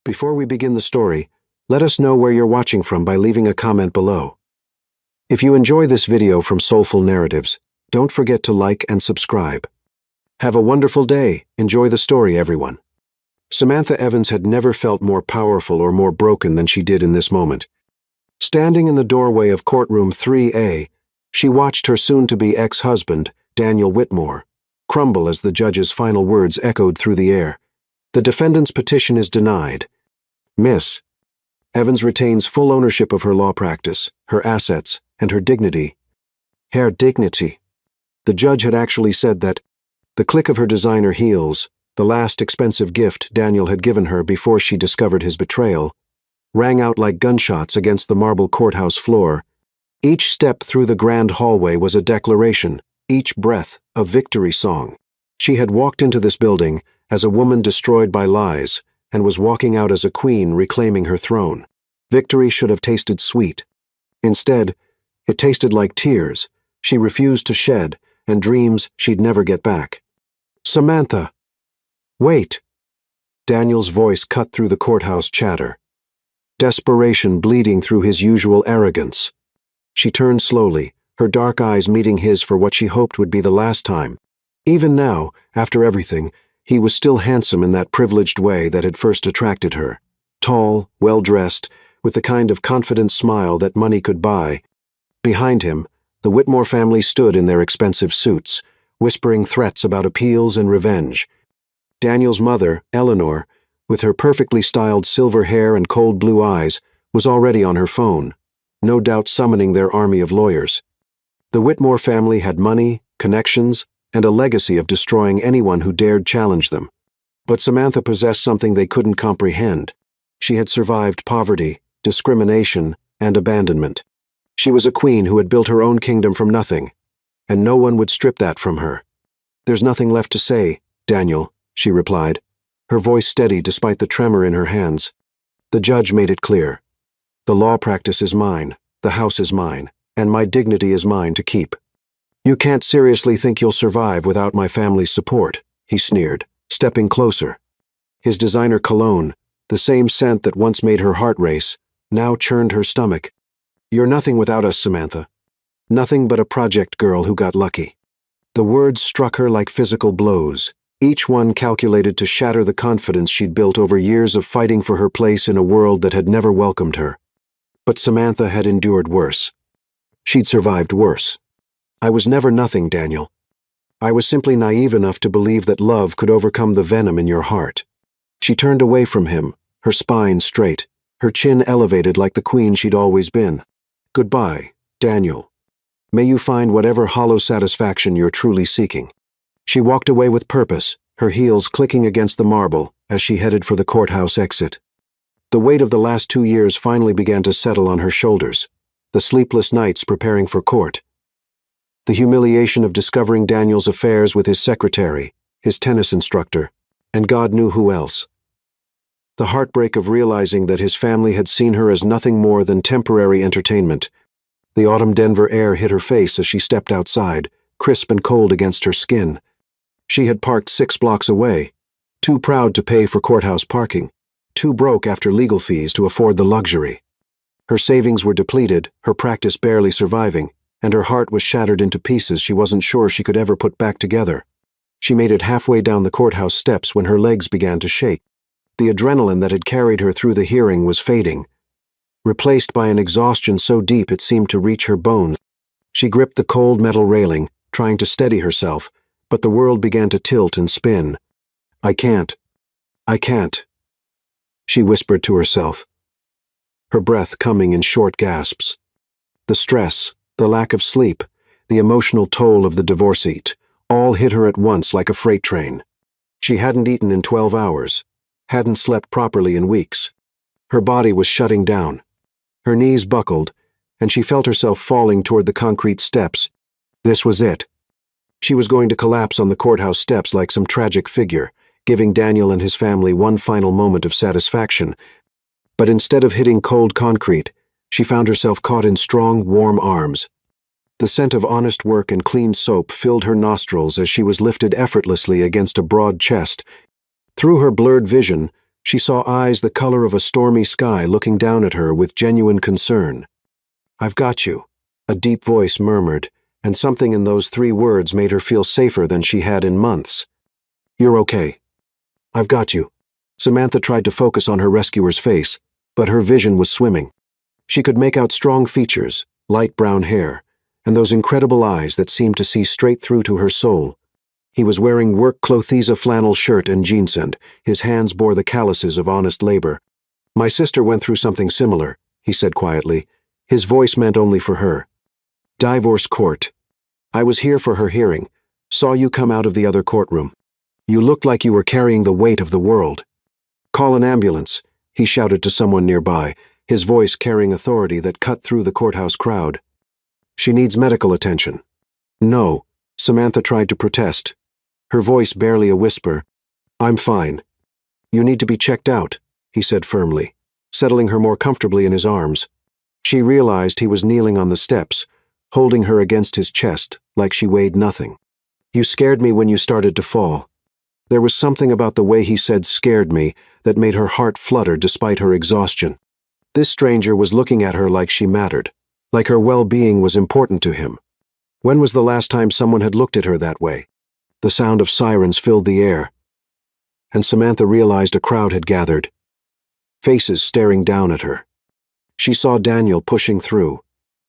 Before we begin the story, let us know where you're watching from by leaving a comment below. If you enjoy this video from Soulful Narratives, don't forget to like and subscribe. Have a wonderful day. Enjoy the story, everyone. Samantha Evans had never felt more powerful or more broken than she did in this moment. Standing in the doorway of courtroom 3A, she watched her soon-to-be ex-husband, Daniel Whitmore, crumble as the judge's final words echoed through the air. The defendant's petition is denied. Miss Evans retains full ownership of her law practice, her assets, and her dignity. Her dignity. The judge had actually said that. The click of her designer heels, the last expensive gift Daniel had given her before she discovered his betrayal, rang out like gunshots against the marble courthouse floor. Each step through the grand hallway was a declaration, each breath a victory song. She had walked into this building as a woman destroyed by lies, and was walking out as a queen reclaiming her throne. Victory should have tasted sweet. Instead, it tasted like tears she refused to shed and dreams she'd never get back. Samantha! Wait! Daniel's voice cut through the courthouse chatter, desperation bleeding through his usual arrogance. She turned slowly, her dark eyes meeting his for what she hoped would be the last time. Even now, after everything, he was still handsome in that privileged way that had first attracted her. Tall, well-dressed, with the kind of confident smile that money could buy. Behind him, the Whitmore family stood in their expensive suits, whispering threats about appeals and revenge. Daniel's mother, Eleanor, with her perfectly styled silver hair and cold blue eyes, was already on her phone, no doubt summoning their army of lawyers. The Whitmore family had money, connections, and a legacy of destroying anyone who dared challenge them. But Samantha possessed something they couldn't comprehend. She had survived poverty, discrimination, and abandonment. She was a queen who had built her own kingdom from nothing, and no one would strip that from her. "There's nothing left to say, Daniel," she replied, her voice steady despite the tremor in her hands. The judge made it clear. "The law practice is mine, the house is mine, and my dignity is mine to keep. You can't seriously think you'll survive without my family's support," he sneered, stepping closer. His designer cologne, the same scent that once made her heart race, now churned her stomach. "You're nothing without us, Samantha. Nothing but a project girl who got lucky." The words struck her like physical blows, each one calculated to shatter the confidence she'd built over years of fighting for her place in a world that had never welcomed her. But Samantha had endured worse. She'd survived worse. "I was never nothing, Daniel. I was simply naive enough to believe that love could overcome the venom in your heart." She turned away from him, her spine straight, her chin elevated like the queen she'd always been. "Goodbye, Daniel. May you find whatever hollow satisfaction you're truly seeking." She walked away with purpose, her heels clicking against the marble as she headed for the courthouse exit. The weight of the last 2 years finally began to settle on her shoulders, the sleepless nights preparing for court, the humiliation of discovering Daniel's affairs with his secretary, his tennis instructor, and God knew who else. The heartbreak of realizing that his family had seen her as nothing more than temporary entertainment. The autumn Denver air hit her face as she stepped outside, crisp and cold against her skin. She had parked 6 blocks away, too proud to pay for courthouse parking, too broke after legal fees to afford the luxury. Her savings were depleted, her practice barely surviving, and her heart was shattered into pieces she wasn't sure she could ever put back together. She made it halfway down the courthouse steps when her legs began to shake. The adrenaline that had carried her through the hearing was fading, replaced by an exhaustion so deep it seemed to reach her bones. She gripped the cold metal railing, trying to steady herself, but the world began to tilt and spin. I can't," she whispered to herself, her breath coming in short gasps. The stress, the lack of sleep, the emotional toll of the divorcee, all hit her at once like a freight train. She hadn't eaten in 12 hours, hadn't slept properly in weeks. Her body was shutting down. Her knees buckled, and she felt herself falling toward the concrete steps. This was it. She was going to collapse on the courthouse steps like some tragic figure, giving Daniel and his family one final moment of satisfaction. But instead of hitting cold concrete, she found herself caught in strong, warm arms. The scent of honest work and clean soap filled her nostrils as she was lifted effortlessly against a broad chest. Through her blurred vision, She saw eyes the color of a stormy sky looking down at her with genuine concern. "I've got you," a deep voice murmured, and something in those 3 words made her feel safer than she had in months. "You're okay. I've got you." Samantha tried to focus on her rescuer's face, but her vision was swimming. She could make out strong features, light brown hair, and those incredible eyes that seemed to see straight through to her soul. He was wearing work clothes, a flannel shirt and jeans, and his hands bore the calluses of honest labor. "My sister went through something similar," he said quietly. His voice meant only for her. "Divorce court. I was here for her hearing. Saw you come out of the other courtroom. You looked like you were carrying the weight of the world. Call an ambulance," he shouted to someone nearby, his voice carrying authority that cut through the courthouse crowd. "She needs medical attention." "No," Samantha tried to protest, her voice barely a whisper. "I'm fine." "You need to be checked out," he said firmly, settling her more comfortably in his arms. She realized he was kneeling on the steps, holding her against his chest like she weighed nothing. "You scared me when you started to fall." There was something about the way he said "scared me" that made her heart flutter despite her exhaustion. This stranger was looking at her like she mattered, like her well-being was important to him. When was the last time someone had looked at her that way? The sound of sirens filled the air, and Samantha realized a crowd had gathered, faces staring down at her. She saw Daniel pushing through,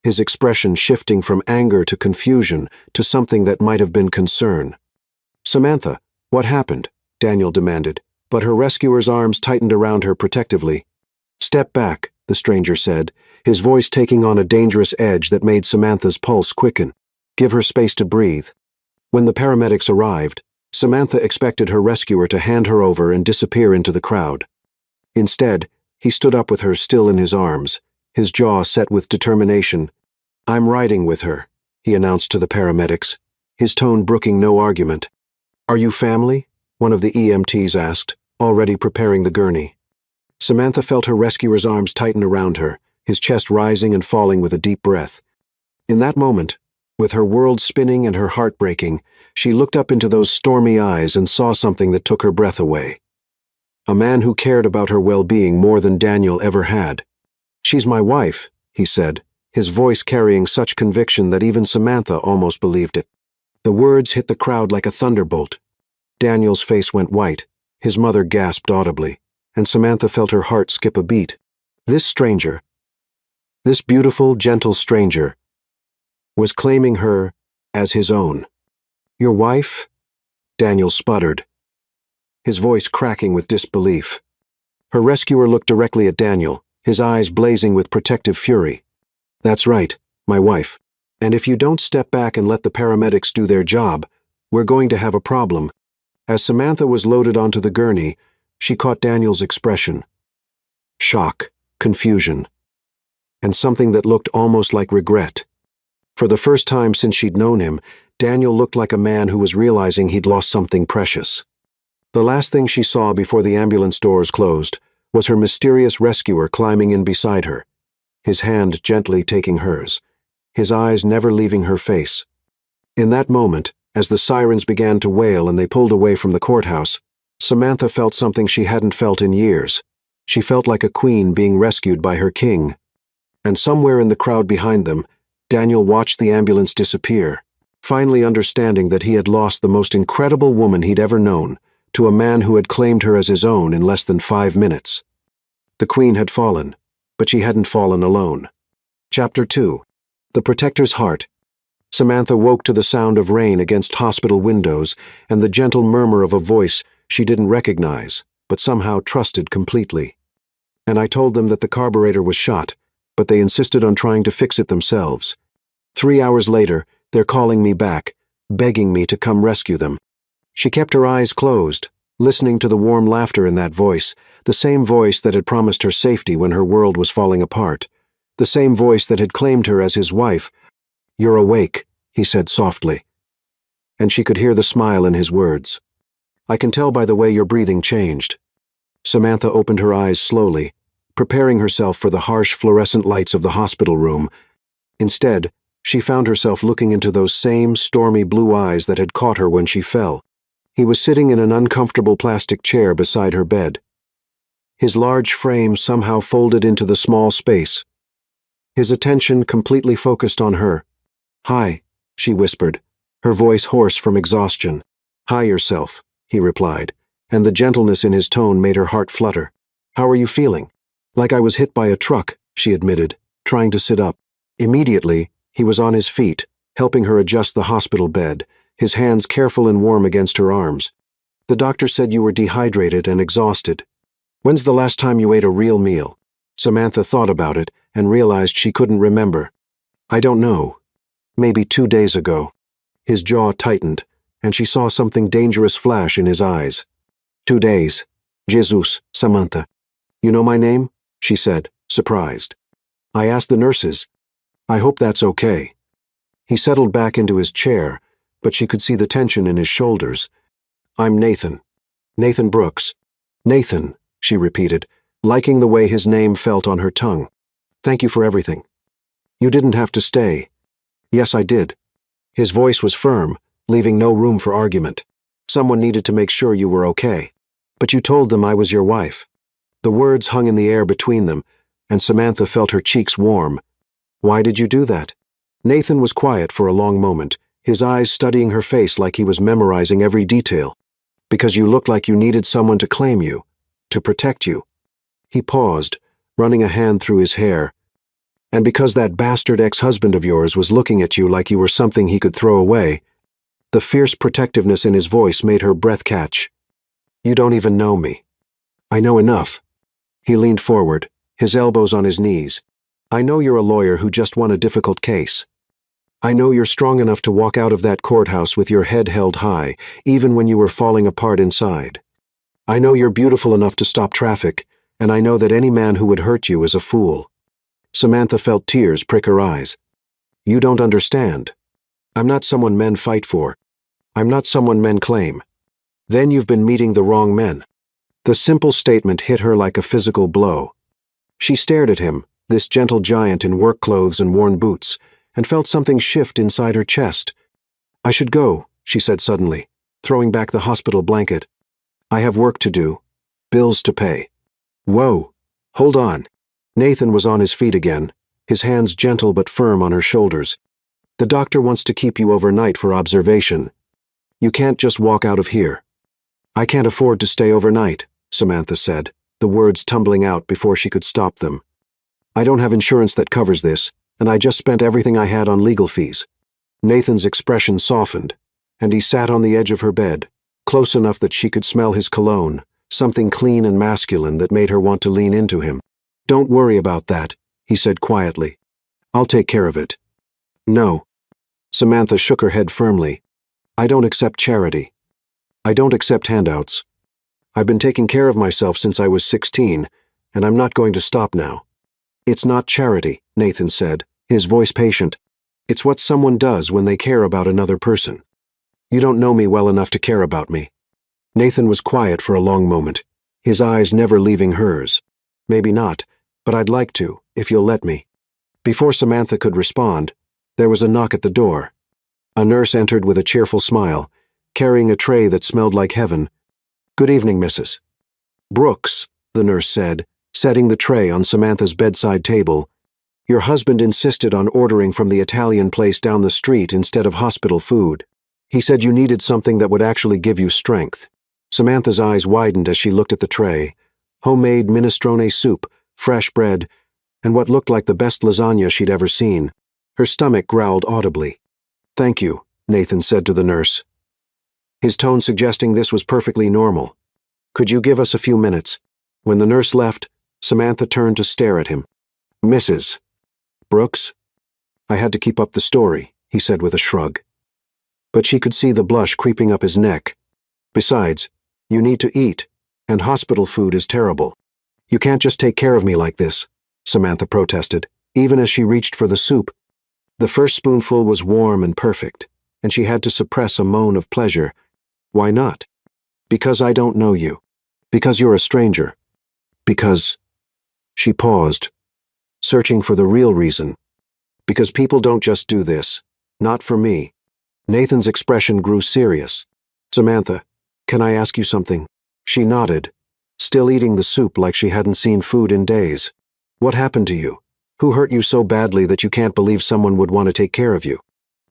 his expression shifting from anger to confusion to something that might have been concern. "Samantha, what happened?" Daniel demanded, but her rescuer's arms tightened around her protectively. "Step back," the stranger said, his voice taking on a dangerous edge that made Samantha's pulse quicken. "Give her space to breathe." When the paramedics arrived, Samantha expected her rescuer to hand her over and disappear into the crowd. Instead, he stood up with her still in his arms, his jaw set with determination. "I'm riding with her," he announced to the paramedics, his tone brooking no argument. "Are you family?" one of the EMTs asked, already preparing the gurney. Samantha felt her rescuer's arms tighten around her, his chest rising and falling with a deep breath. In that moment, with her world spinning and her heart breaking, she looked up into those stormy eyes and saw something that took her breath away. A man who cared about her well-being more than Daniel ever had. "She's my wife," he said, his voice carrying such conviction that even Samantha almost believed it. The words hit the crowd like a thunderbolt. Daniel's face went white, his mother gasped audibly, and Samantha felt her heart skip a beat. This stranger, this beautiful, gentle stranger, was claiming her as his own. "Your wife?" Daniel sputtered, his voice cracking with disbelief. Her rescuer looked directly at Daniel, his eyes blazing with protective fury. "That's right, my wife. And if you don't step back and let the paramedics do their job, we're going to have a problem." As Samantha was loaded onto the gurney, she caught Daniel's expression. Shock, confusion, and something that looked almost like regret. For the first time since she'd known him, Daniel looked like a man who was realizing he'd lost something precious. The last thing she saw before the ambulance doors closed was her mysterious rescuer climbing in beside her, his hand gently taking hers, his eyes never leaving her face. In that moment, as the sirens began to wail and they pulled away from the courthouse, Samantha felt something she hadn't felt in years. She felt like a queen being rescued by her king. And somewhere in the crowd behind them, Daniel watched the ambulance disappear, finally understanding that he had lost the most incredible woman he'd ever known to a man who had claimed her as his own in less than 5 minutes. The queen had fallen, but she hadn't fallen alone. Chapter 2. The Protector's Heart. Samantha woke to the sound of rain against hospital windows and the gentle murmur of a voice she didn't recognize, but somehow trusted completely. "And I told them that the carburetor was shot, but they insisted on trying to fix it themselves. 3 hours later, they're calling me back, begging me to come rescue them." She kept her eyes closed, listening to the warm laughter in that voice, the same voice that had promised her safety when her world was falling apart, the same voice that had claimed her as his wife. "You're awake," he said softly, and she could hear the smile in his words. "I can tell by the way your breathing changed." Samantha opened her eyes slowly, preparing herself for the harsh fluorescent lights of the hospital room. Instead, she found herself looking into those same stormy blue eyes that had caught her when she fell. He was sitting in an uncomfortable plastic chair beside her bed. his large frame somehow folded into the small space. His attention completely focused on her. "Hi," she whispered, her voice hoarse from exhaustion. "Hi yourself," he replied, and the gentleness in his tone made her heart flutter. "How are you feeling?" "Like I was hit by a truck," she admitted, trying to sit up. Immediately, he was on his feet, helping her adjust the hospital bed, his hands careful and warm against her arms. "The doctor said you were dehydrated and exhausted. When's the last time you ate a real meal?" Samantha thought about it and realized she couldn't remember. "I don't know. Maybe 2 days ago." His jaw tightened, and she saw something dangerous flash in his eyes. 2 days. Jesus, Samantha. "You know my name?" she said, surprised. "I asked the nurses. I hope that's okay." He settled back into his chair, but she could see the tension in his shoulders. "I'm Nathan. Nathan Brooks." "Nathan," she repeated, liking the way his name felt on her tongue. "Thank you for everything." "You didn't have to stay." "Yes, I did." His voice was firm, leaving no room for argument. "Someone needed to make sure you were okay. But you told them I was your wife." The words hung in the air between them, and Samantha felt her cheeks warm. "Why did you do that?" Nathan was quiet for a long moment, his eyes studying her face like he was memorizing every detail. "Because you looked like you needed someone to claim you, to protect you." He paused, running a hand through his hair. "And because that bastard ex-husband of yours was looking at you like you were something he could throw away." The fierce protectiveness in his voice made her breath catch. "You don't even know me." "I know enough." He leaned forward, his elbows on his knees. "I know you're a lawyer who just won a difficult case. I know you're strong enough to walk out of that courthouse with your head held high, even when you were falling apart inside. I know you're beautiful enough to stop traffic, and I know that any man who would hurt you is a fool." Samantha felt tears prick her eyes. "You don't understand. I'm not someone men fight for. I'm not someone men claim. Then you've been meeting the wrong men." The simple statement hit her like a physical blow. She stared at him, this gentle giant in work clothes and worn boots, and felt something shift inside her chest. "I should go," she said suddenly, throwing back the hospital blanket. "I have work to do. Bills to pay." "Whoa. Hold on." Nathan was on his feet again, his hands gentle but firm on her shoulders. "The doctor wants to keep you overnight for observation. You can't just walk out of here." "I can't afford to stay overnight," Samantha said, the words tumbling out before she could stop them. "I don't have insurance that covers this, and I just spent everything I had on legal fees." Nathan's expression softened, and he sat on the edge of her bed, close enough that she could smell his cologne, something clean and masculine that made her want to lean into him. "Don't worry about that," he said quietly. "I'll take care of it." "No." Samantha shook her head firmly. "I don't accept charity. I don't accept handouts. I've been taking care of myself since I was 16, and I'm not going to stop now." "It's not charity," Nathan said, his voice patient. "It's what someone does when they care about another person. You don't know me well enough to care about me." Nathan was quiet for a long moment, his eyes never leaving hers. "Maybe not, but I'd like to, if you'll let me." Before Samantha could respond, there was a knock at the door. A nurse entered with a cheerful smile, carrying a tray that smelled like heaven. "Good evening, Mrs. Brooks," the nurse said, setting the tray on Samantha's bedside table. "Your husband insisted on ordering from the Italian place down the street instead of hospital food. He said you needed something that would actually give you strength." Samantha's eyes widened as she looked at the tray. Homemade minestrone soup, fresh bread, and what looked like the best lasagna she'd ever seen. Her stomach growled audibly. "Thank you," Nathan said to the nurse, his tone suggesting this was perfectly normal. "Could you give us a few minutes?" When the nurse left, Samantha turned to stare at him. "Mrs. Brooks?" "I had to keep up the story," he said with a shrug. But she could see the blush creeping up his neck. "Besides, you need to eat, and hospital food is terrible. You can't just take care of me like this," Samantha protested, even as she reached for the soup. The first spoonful was warm and perfect, and she had to suppress a moan of pleasure. "Why not?" "Because I don't know you. Because you're a stranger. Because—" She paused, searching for the real reason. "Because people don't just do this. Not for me." Nathan's expression grew serious. "Samantha, can I ask you something?" She nodded, still eating the soup like she hadn't seen food in days. What happened to you? Who hurt you so badly that you can't believe someone would want to take care of you?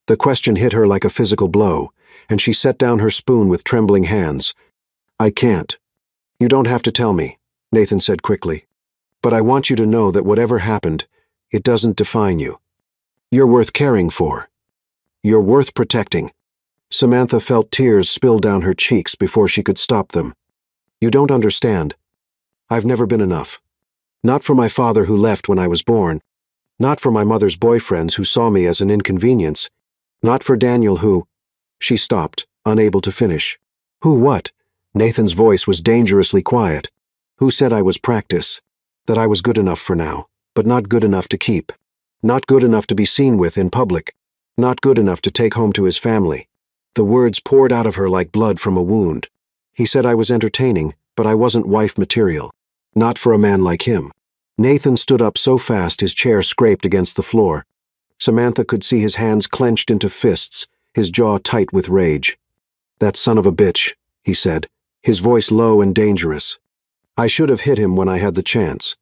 The question hit her like a physical blow, and she set down her spoon with trembling hands. I can't. You don't have to tell me, Nathan said quickly. But I want you to know that whatever happened, it doesn't define you. You're worth caring for. You're worth protecting. Samantha felt tears spill down her cheeks before she could stop them. You don't understand. I've never been enough. Not for my father who left when I was born. Not for my mother's boyfriends who saw me as an inconvenience. Not for Daniel who... She stopped, unable to finish. Who what? Nathan's voice was dangerously quiet. Who said I was practice? That I was good enough for now, but not good enough to keep. Not good enough to be seen with in public. Not good enough to take home to his family. The words poured out of her like blood from a wound. He said I was entertaining, but I wasn't wife material. Not for a man like him. Nathan stood up so fast his chair scraped against the floor. Samantha could see his hands clenched into fists, his jaw tight with rage. That son of a bitch, he said, his voice low and dangerous. I should have hit him when I had the chance.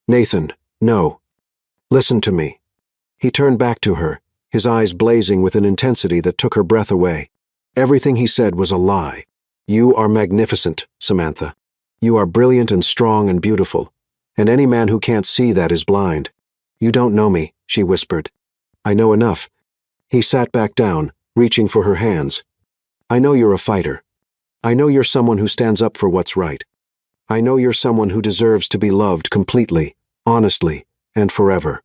Nathan, no. Listen to me. He turned back to her, his eyes blazing with an intensity that took her breath away. Everything he said was a lie. You are magnificent, Samantha. You are brilliant and strong and beautiful, and any man who can't see that is blind. You don't know me, she whispered. I know enough. He sat back down, reaching for her hands. I know you're a fighter. I know you're someone who stands up for what's right. I know you're someone who deserves to be loved completely, honestly, and forever.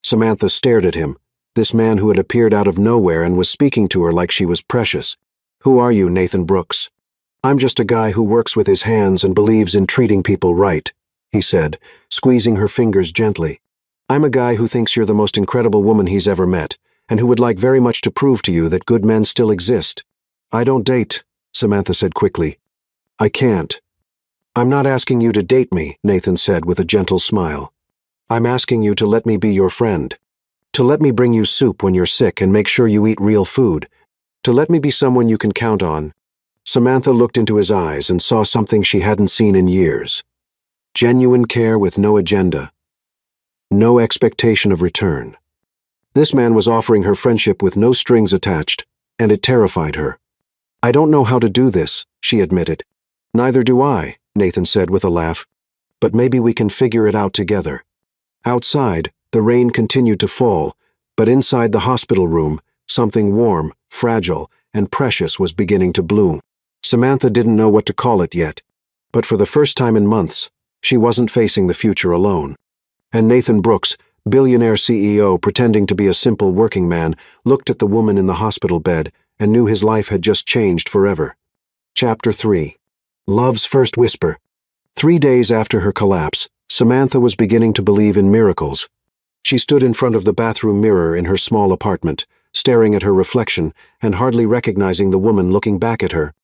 Samantha stared at him, this man who had appeared out of nowhere and was speaking to her like she was precious. Who are you, Nathan Brooks? I'm just a guy who works with his hands and believes in treating people right, he said, squeezing her fingers gently. I'm a guy who thinks you're the most incredible woman he's ever met, and who would like very much to prove to you that good men still exist. I don't date, Samantha said quickly. I can't. I'm not asking you to date me, Nathan said with a gentle smile. I'm asking you to let me be your friend. To let me bring you soup when you're sick and make sure you eat real food. To let me be someone you can count on. Samantha looked into his eyes and saw something she hadn't seen in years. Genuine care with no agenda. No expectation of return. This man was offering her friendship with no strings attached, and it terrified her. I don't know how to do this, she admitted. Neither do I, Nathan said with a laugh. But maybe we can figure it out together. Outside, the rain continued to fall, but inside the hospital room, something warm, fragile, and precious was beginning to bloom. Samantha didn't know what to call it yet, but for the first time in months, she wasn't facing the future alone. And Nathan Brooks, billionaire CEO pretending to be a simple working man, looked at the woman in the hospital bed and knew his life had just changed forever. Chapter 3. Love's First Whisper. 3 days after her collapse, Samantha was beginning to believe in miracles. She stood in front of the bathroom mirror in her small apartment, staring at her reflection and hardly recognizing the woman looking back at her.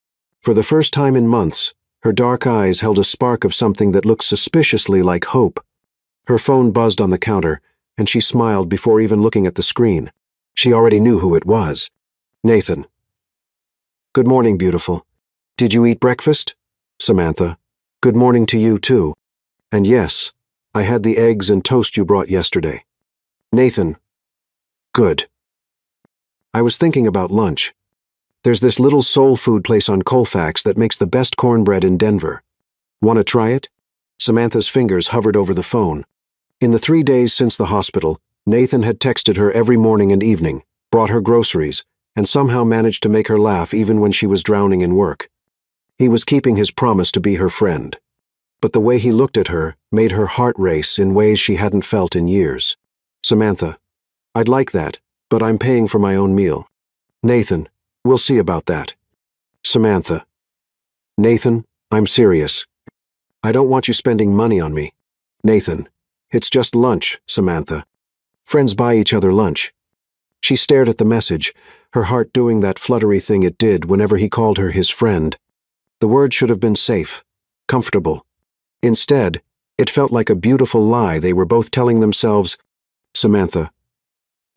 For the first time in months, her dark eyes held a spark of something that looked suspiciously like hope. Her phone buzzed on the counter, and she smiled before even looking at the screen. She already knew who it was. Nathan. Good morning, beautiful. Did you eat breakfast? Samantha. Good morning to you, too. And yes, I had the eggs and toast you brought yesterday. Nathan. Good. I was thinking about lunch. There's this little soul food place on Colfax that makes the best cornbread in Denver. Want to try it? Samantha's fingers hovered over the phone. In the 3 days since the hospital, Nathan had texted her every morning and evening, brought her groceries, and somehow managed to make her laugh even when she was drowning in work. He was keeping his promise to be her friend. But the way he looked at her made her heart race in ways she hadn't felt in years. Samantha. I'd like that, but I'm paying for my own meal. Nathan. We'll see about that. Samantha. Nathan, I'm serious. I don't want you spending money on me. Nathan. It's just lunch, Samantha. Friends buy each other lunch. She stared at the message, her heart doing that fluttery thing it did whenever he called her his friend. The word should have been safe, comfortable. Instead, it felt like a beautiful lie they were both telling themselves. Samantha.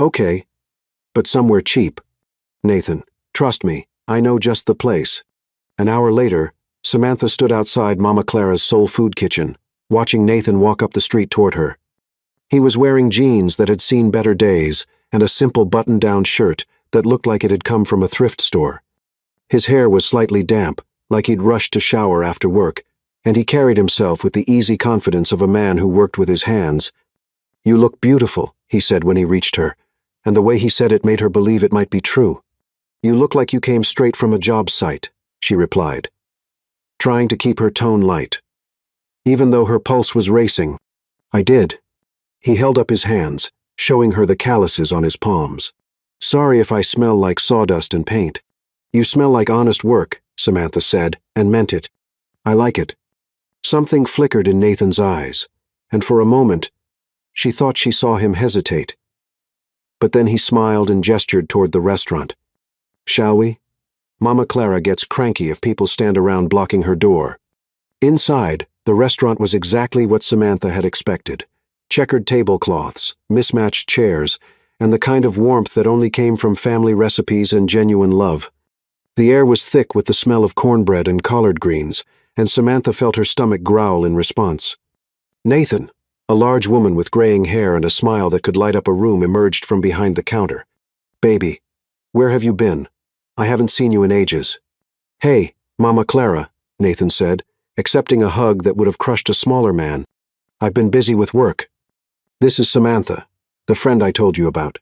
Okay, but somewhere cheap. Nathan. Trust me, I know just the place. An hour later, Samantha stood outside Mama Clara's soul food kitchen, watching Nathan walk up the street toward her. He was wearing jeans that had seen better days and a simple button-down shirt that looked like it had come from a thrift store. His hair was slightly damp, like he'd rushed to shower after work, and he carried himself with the easy confidence of a man who worked with his hands. "You look beautiful," he said when he reached her, and the way he said it made her believe it might be true. "You look like you came straight from a job site," she replied, trying to keep her tone light, even though her pulse was racing. "I did." He held up his hands, showing her the calluses on his palms. "Sorry if I smell like sawdust and paint." "You smell like honest work," Samantha said, and meant it. "I like it." Something flickered in Nathan's eyes, and for a moment, she thought she saw him hesitate. But then he smiled and gestured toward the restaurant. "Shall we?" Mama Clara gets cranky if people stand around blocking her door. Inside, the restaurant was exactly what Samantha had expected. Checkered tablecloths, mismatched chairs, and the kind of warmth that only came from family recipes and genuine love. The air was thick with the smell of cornbread and collard greens, and Samantha felt her stomach growl in response. Nathan, a large woman with graying hair and a smile that could light up a room, emerged from behind the counter. "Baby, where have you been? I haven't seen you in ages." "Hey, Mama Clara," Nathan said, accepting a hug that would have crushed a smaller man. "I've been busy with work." "This is Samantha, the friend I told you about."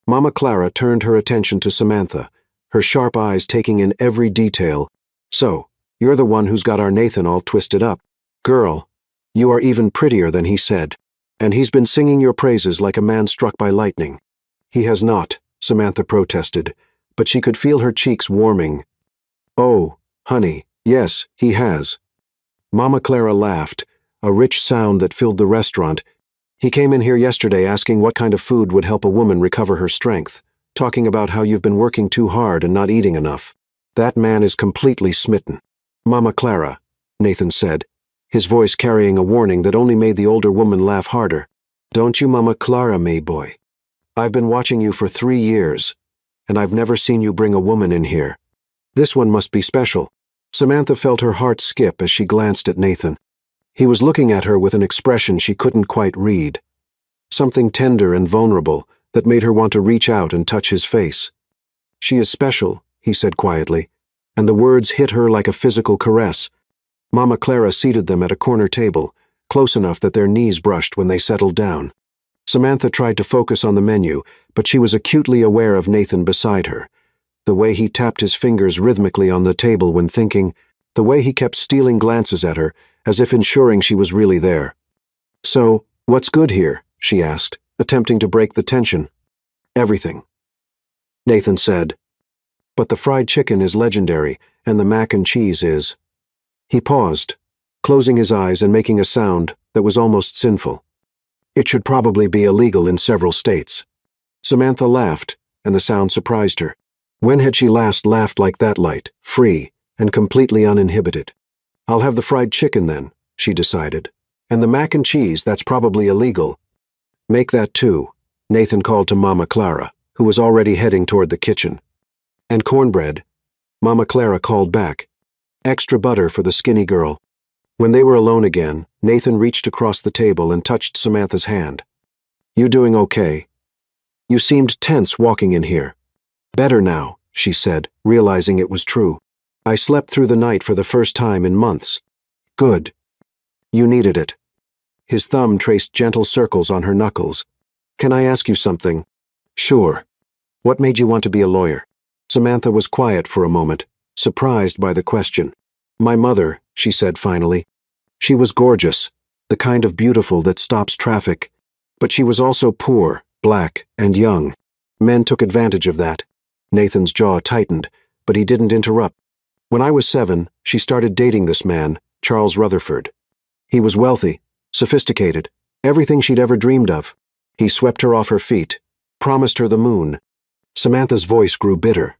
Mama Clara turned her attention to Samantha, her sharp eyes taking in every detail. "So, you're the one who's got our Nathan all twisted up. Girl, you are even prettier than he said. And he's been singing your praises like a man struck by lightning." "He has not," Samantha protested, but she could feel her cheeks warming. "Oh, honey, yes, he has." Mama Clara laughed, a rich sound that filled the restaurant. "He came in here yesterday asking what kind of food would help a woman recover her strength, talking about how you've been working too hard and not eating enough. That man is completely smitten." "Mama Clara," Nathan said, his voice carrying a warning that only made the older woman laugh harder. "Don't you Mama Clara me, boy. I've been watching you for 3 years, and I've never seen you bring a woman in here. This one must be special." Samantha felt her heart skip as she glanced at Nathan. He was looking at her with an expression she couldn't quite read. Something tender and vulnerable that made her want to reach out and touch his face. "She is special," he said quietly, and the words hit her like a physical caress. Mama Clara seated them at a corner table, close enough that their knees brushed when they settled down. Samantha tried to focus on the menu, but she was acutely aware of Nathan beside her. The way he tapped his fingers rhythmically on the table when thinking, the way he kept stealing glances at her, as if ensuring she was really there. "So, what's good here?" she asked, attempting to break the tension. "Everything," Nathan said. "But the fried chicken is legendary, and the mac and cheese is." He paused, closing his eyes and making a sound that was almost sinful. "It should probably be illegal in several states." Samantha laughed, and the sound surprised her. When had she last laughed like that, light, free, and completely uninhibited? "I'll have the fried chicken then," she decided. "And the mac and cheese, that's probably illegal." "Make that too," Nathan called to Mama Clara, who was already heading toward the kitchen. "And cornbread," Mama Clara called back. "Extra butter for the skinny girl." When they were alone again, Nathan reached across the table and touched Samantha's hand. "You doing okay? You seemed tense walking in here." "Better now," she said, realizing it was true. "I slept through the night for the first time in months." "Good. You needed it." His thumb traced gentle circles on her knuckles. "Can I ask you something?" "Sure. What made you want to be a lawyer?" Samantha was quiet for a moment, surprised by the question. "My mother," she said finally. "She was gorgeous, the kind of beautiful that stops traffic. But she was also poor, black, and young. Men took advantage of that." Nathan's jaw tightened, but he didn't interrupt. "When I was 7, she started dating this man, Charles Rutherford. He was wealthy, sophisticated, everything she'd ever dreamed of. He swept her off her feet, promised her the moon." Samantha's voice grew bitter.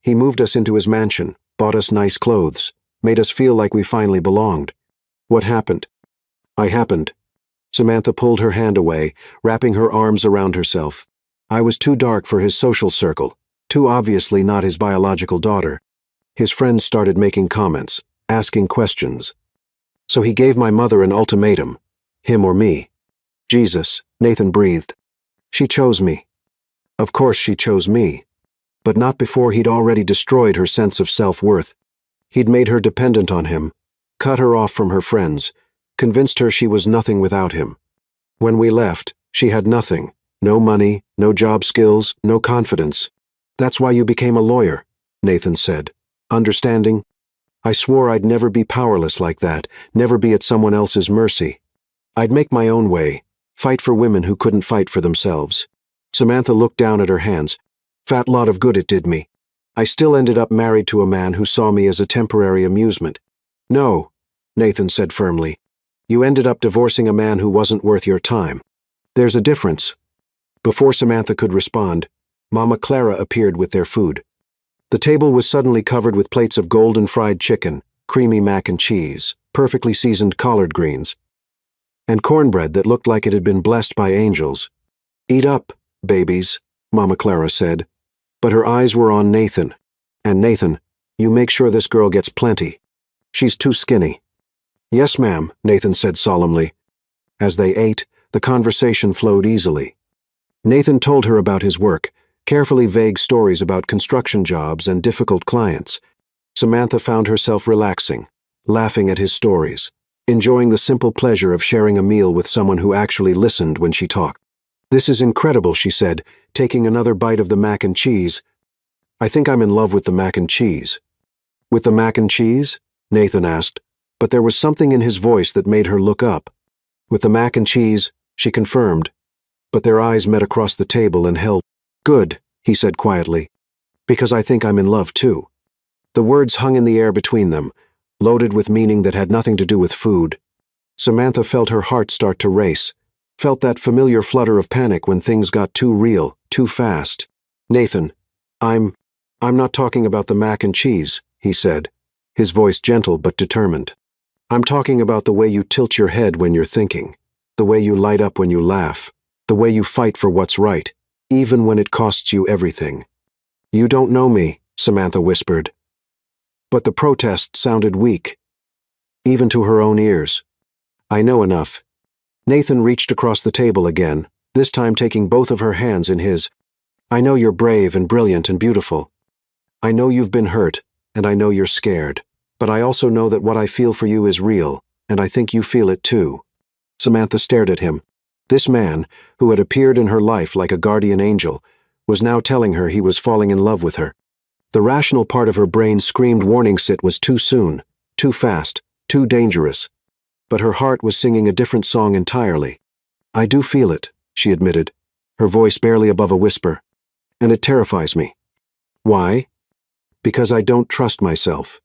"He moved us into his mansion, bought us nice clothes, made us feel like we finally belonged. What happened?" "I happened." Samantha pulled her hand away, wrapping her arms around herself. "I was too dark for his social circle, too obviously not his biological daughter. His friends started making comments, asking questions. So he gave my mother an ultimatum, him or me. Jesus, Nathan breathed. She chose me. Of course she chose me. But not before he'd already destroyed her sense of self-worth. He'd made her dependent on him, cut her off from her friends, convinced her she was nothing without him. When we left, she had nothing. No money, no job skills, no confidence. That's why you became a lawyer, Nathan said. Understanding? I swore I'd never be powerless like that, never be at someone else's mercy. I'd make my own way, fight for women who couldn't fight for themselves. Samantha looked down at her hands. Fat lot of good it did me. I still ended up married to a man who saw me as a temporary amusement. No, Nathan said firmly. You ended up divorcing a man who wasn't worth your time. There's a difference. Before Samantha could respond, Mama Clara appeared with their food. The table was suddenly covered with plates of golden fried chicken, creamy mac and cheese, perfectly seasoned collard greens, and cornbread that looked like it had been blessed by angels. Eat up, babies, Mama Clara said. But her eyes were on Nathan. And Nathan, you make sure this girl gets plenty. She's too skinny. Yes, ma'am, Nathan said solemnly. As they ate, the conversation flowed easily. Nathan told her about his work, carefully vague stories about construction jobs and difficult clients. Samantha found herself relaxing, laughing at his stories, enjoying the simple pleasure of sharing a meal with someone who actually listened when she talked. This is incredible, she said, taking another bite of the mac and cheese. I think I'm in love with the mac and cheese. With the mac and cheese? Nathan asked, but there was something in his voice that made her look up. With the mac and cheese, she confirmed, but their eyes met across the table and held. Good, he said quietly, because I think I'm in love too. The words hung in the air between them, loaded with meaning that had nothing to do with food. Samantha felt her heart start to race, felt that familiar flutter of panic when things got too real, too fast. Nathan, I'm not talking about the mac and cheese, he said, his voice gentle but determined. I'm talking about the way you tilt your head when you're thinking, the way you light up when you laugh, the way you fight for what's right, even when it costs you everything. You don't know me, Samantha whispered. But the protest sounded weak, even to her own ears. I know enough. Nathan reached across the table again, this time taking both of her hands in his. I know you're brave and brilliant and beautiful. I know you've been hurt, and I know you're scared. But I also know that what I feel for you is real, and I think you feel it too. Samantha stared at him. This man, who had appeared in her life like a guardian angel, was now telling her he was falling in love with her. The rational part of her brain screamed warning it was too soon, too fast, too dangerous. But her heart was singing a different song entirely. I do feel it, she admitted, her voice barely above a whisper. And it terrifies me. Why? Because I don't trust myself.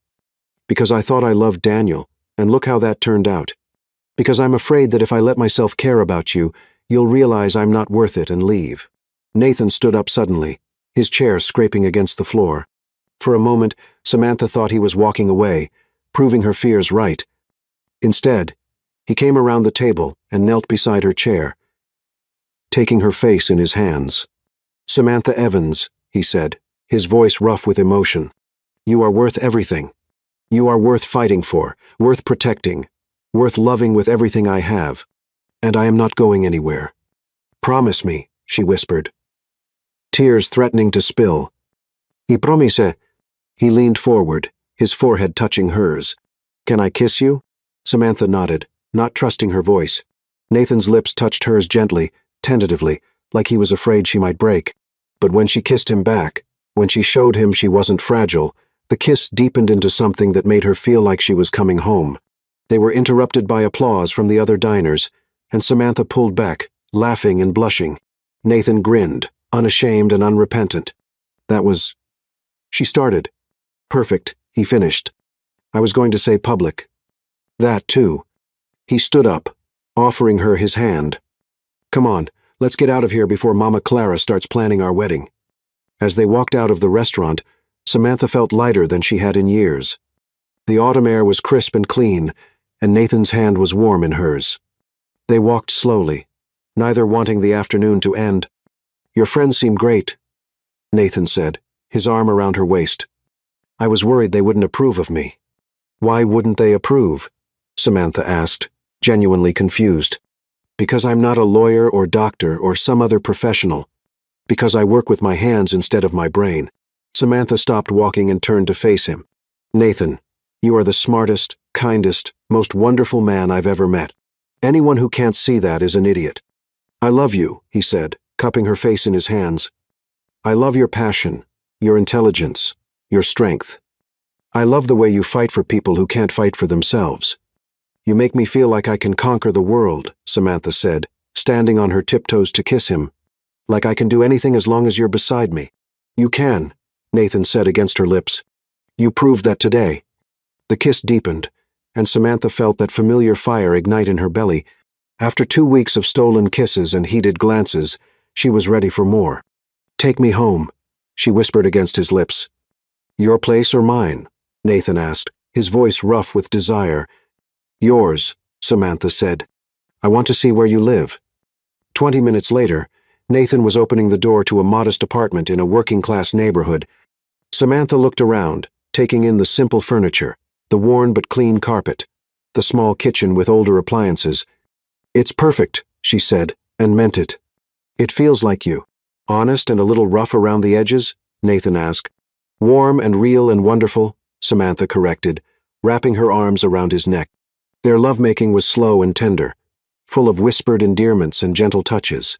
Because I thought I loved Daniel, and look how that turned out. Because I'm afraid that if I let myself care about you, you'll realize I'm not worth it and leave. Nathan stood up suddenly, his chair scraping against the floor. For a moment, Samantha thought he was walking away, proving her fears right. Instead, he came around the table and knelt beside her chair, taking her face in his hands. Samantha Evans, he said, his voice rough with emotion. You are worth everything. You are worth fighting for, worth protecting, worth loving with everything I have. And I am not going anywhere. Promise me, she whispered, tears threatening to spill. I promise. He leaned forward, his forehead touching hers. Can I kiss you? Samantha nodded, not trusting her voice. Nathan's lips touched hers gently, tentatively, like he was afraid she might break. But when she kissed him back, when she showed him she wasn't fragile, the kiss deepened into something that made her feel like she was coming home. They were interrupted by applause from the other diners, and Samantha pulled back, laughing and blushing. Nathan grinned, unashamed and unrepentant. That was... She started. Perfect, he finished. I was going to say public. That, too. He stood up, offering her his hand. Come on, let's get out of here before Mama Clara starts planning our wedding. As they walked out of the restaurant, Samantha felt lighter than she had in years. The autumn air was crisp and clean, and Nathan's hand was warm in hers. They walked slowly, neither wanting the afternoon to end. Your friends seem great, Nathan said, his arm around her waist. I was worried they wouldn't approve of me. Why wouldn't they approve? Samantha asked, genuinely confused. Because I'm not a lawyer or doctor or some other professional. Because I work with my hands instead of my brain. Samantha stopped walking and turned to face him. Nathan, you are the smartest, kindest, most wonderful man I've ever met. Anyone who can't see that is an idiot. I love you, he said, cupping her face in his hands. I love your passion, your intelligence, your strength. I love the way you fight for people who can't fight for themselves. You make me feel like I can conquer the world, Samantha said, standing on her tiptoes to kiss him. Like I can do anything as long as you're beside me. You can, Nathan said against her lips. You proved that today. The kiss deepened, and Samantha felt that familiar fire ignite in her belly. After 2 weeks of stolen kisses and heated glances, she was ready for more. Take me home, she whispered against his lips. Your place or mine? Nathan asked, his voice rough with desire. Yours, Samantha said. I want to see where you live. 20 minutes later, Nathan was opening the door to a modest apartment in a working-class neighborhood. Samantha looked around, taking in the simple furniture, the worn but clean carpet, the small kitchen with older appliances. It's perfect, she said, and meant it. It feels like you. Honest and a little rough around the edges? Nathan asked. Warm and real and wonderful, Samantha corrected, wrapping her arms around his neck. Their lovemaking was slow and tender, full of whispered endearments and gentle touches.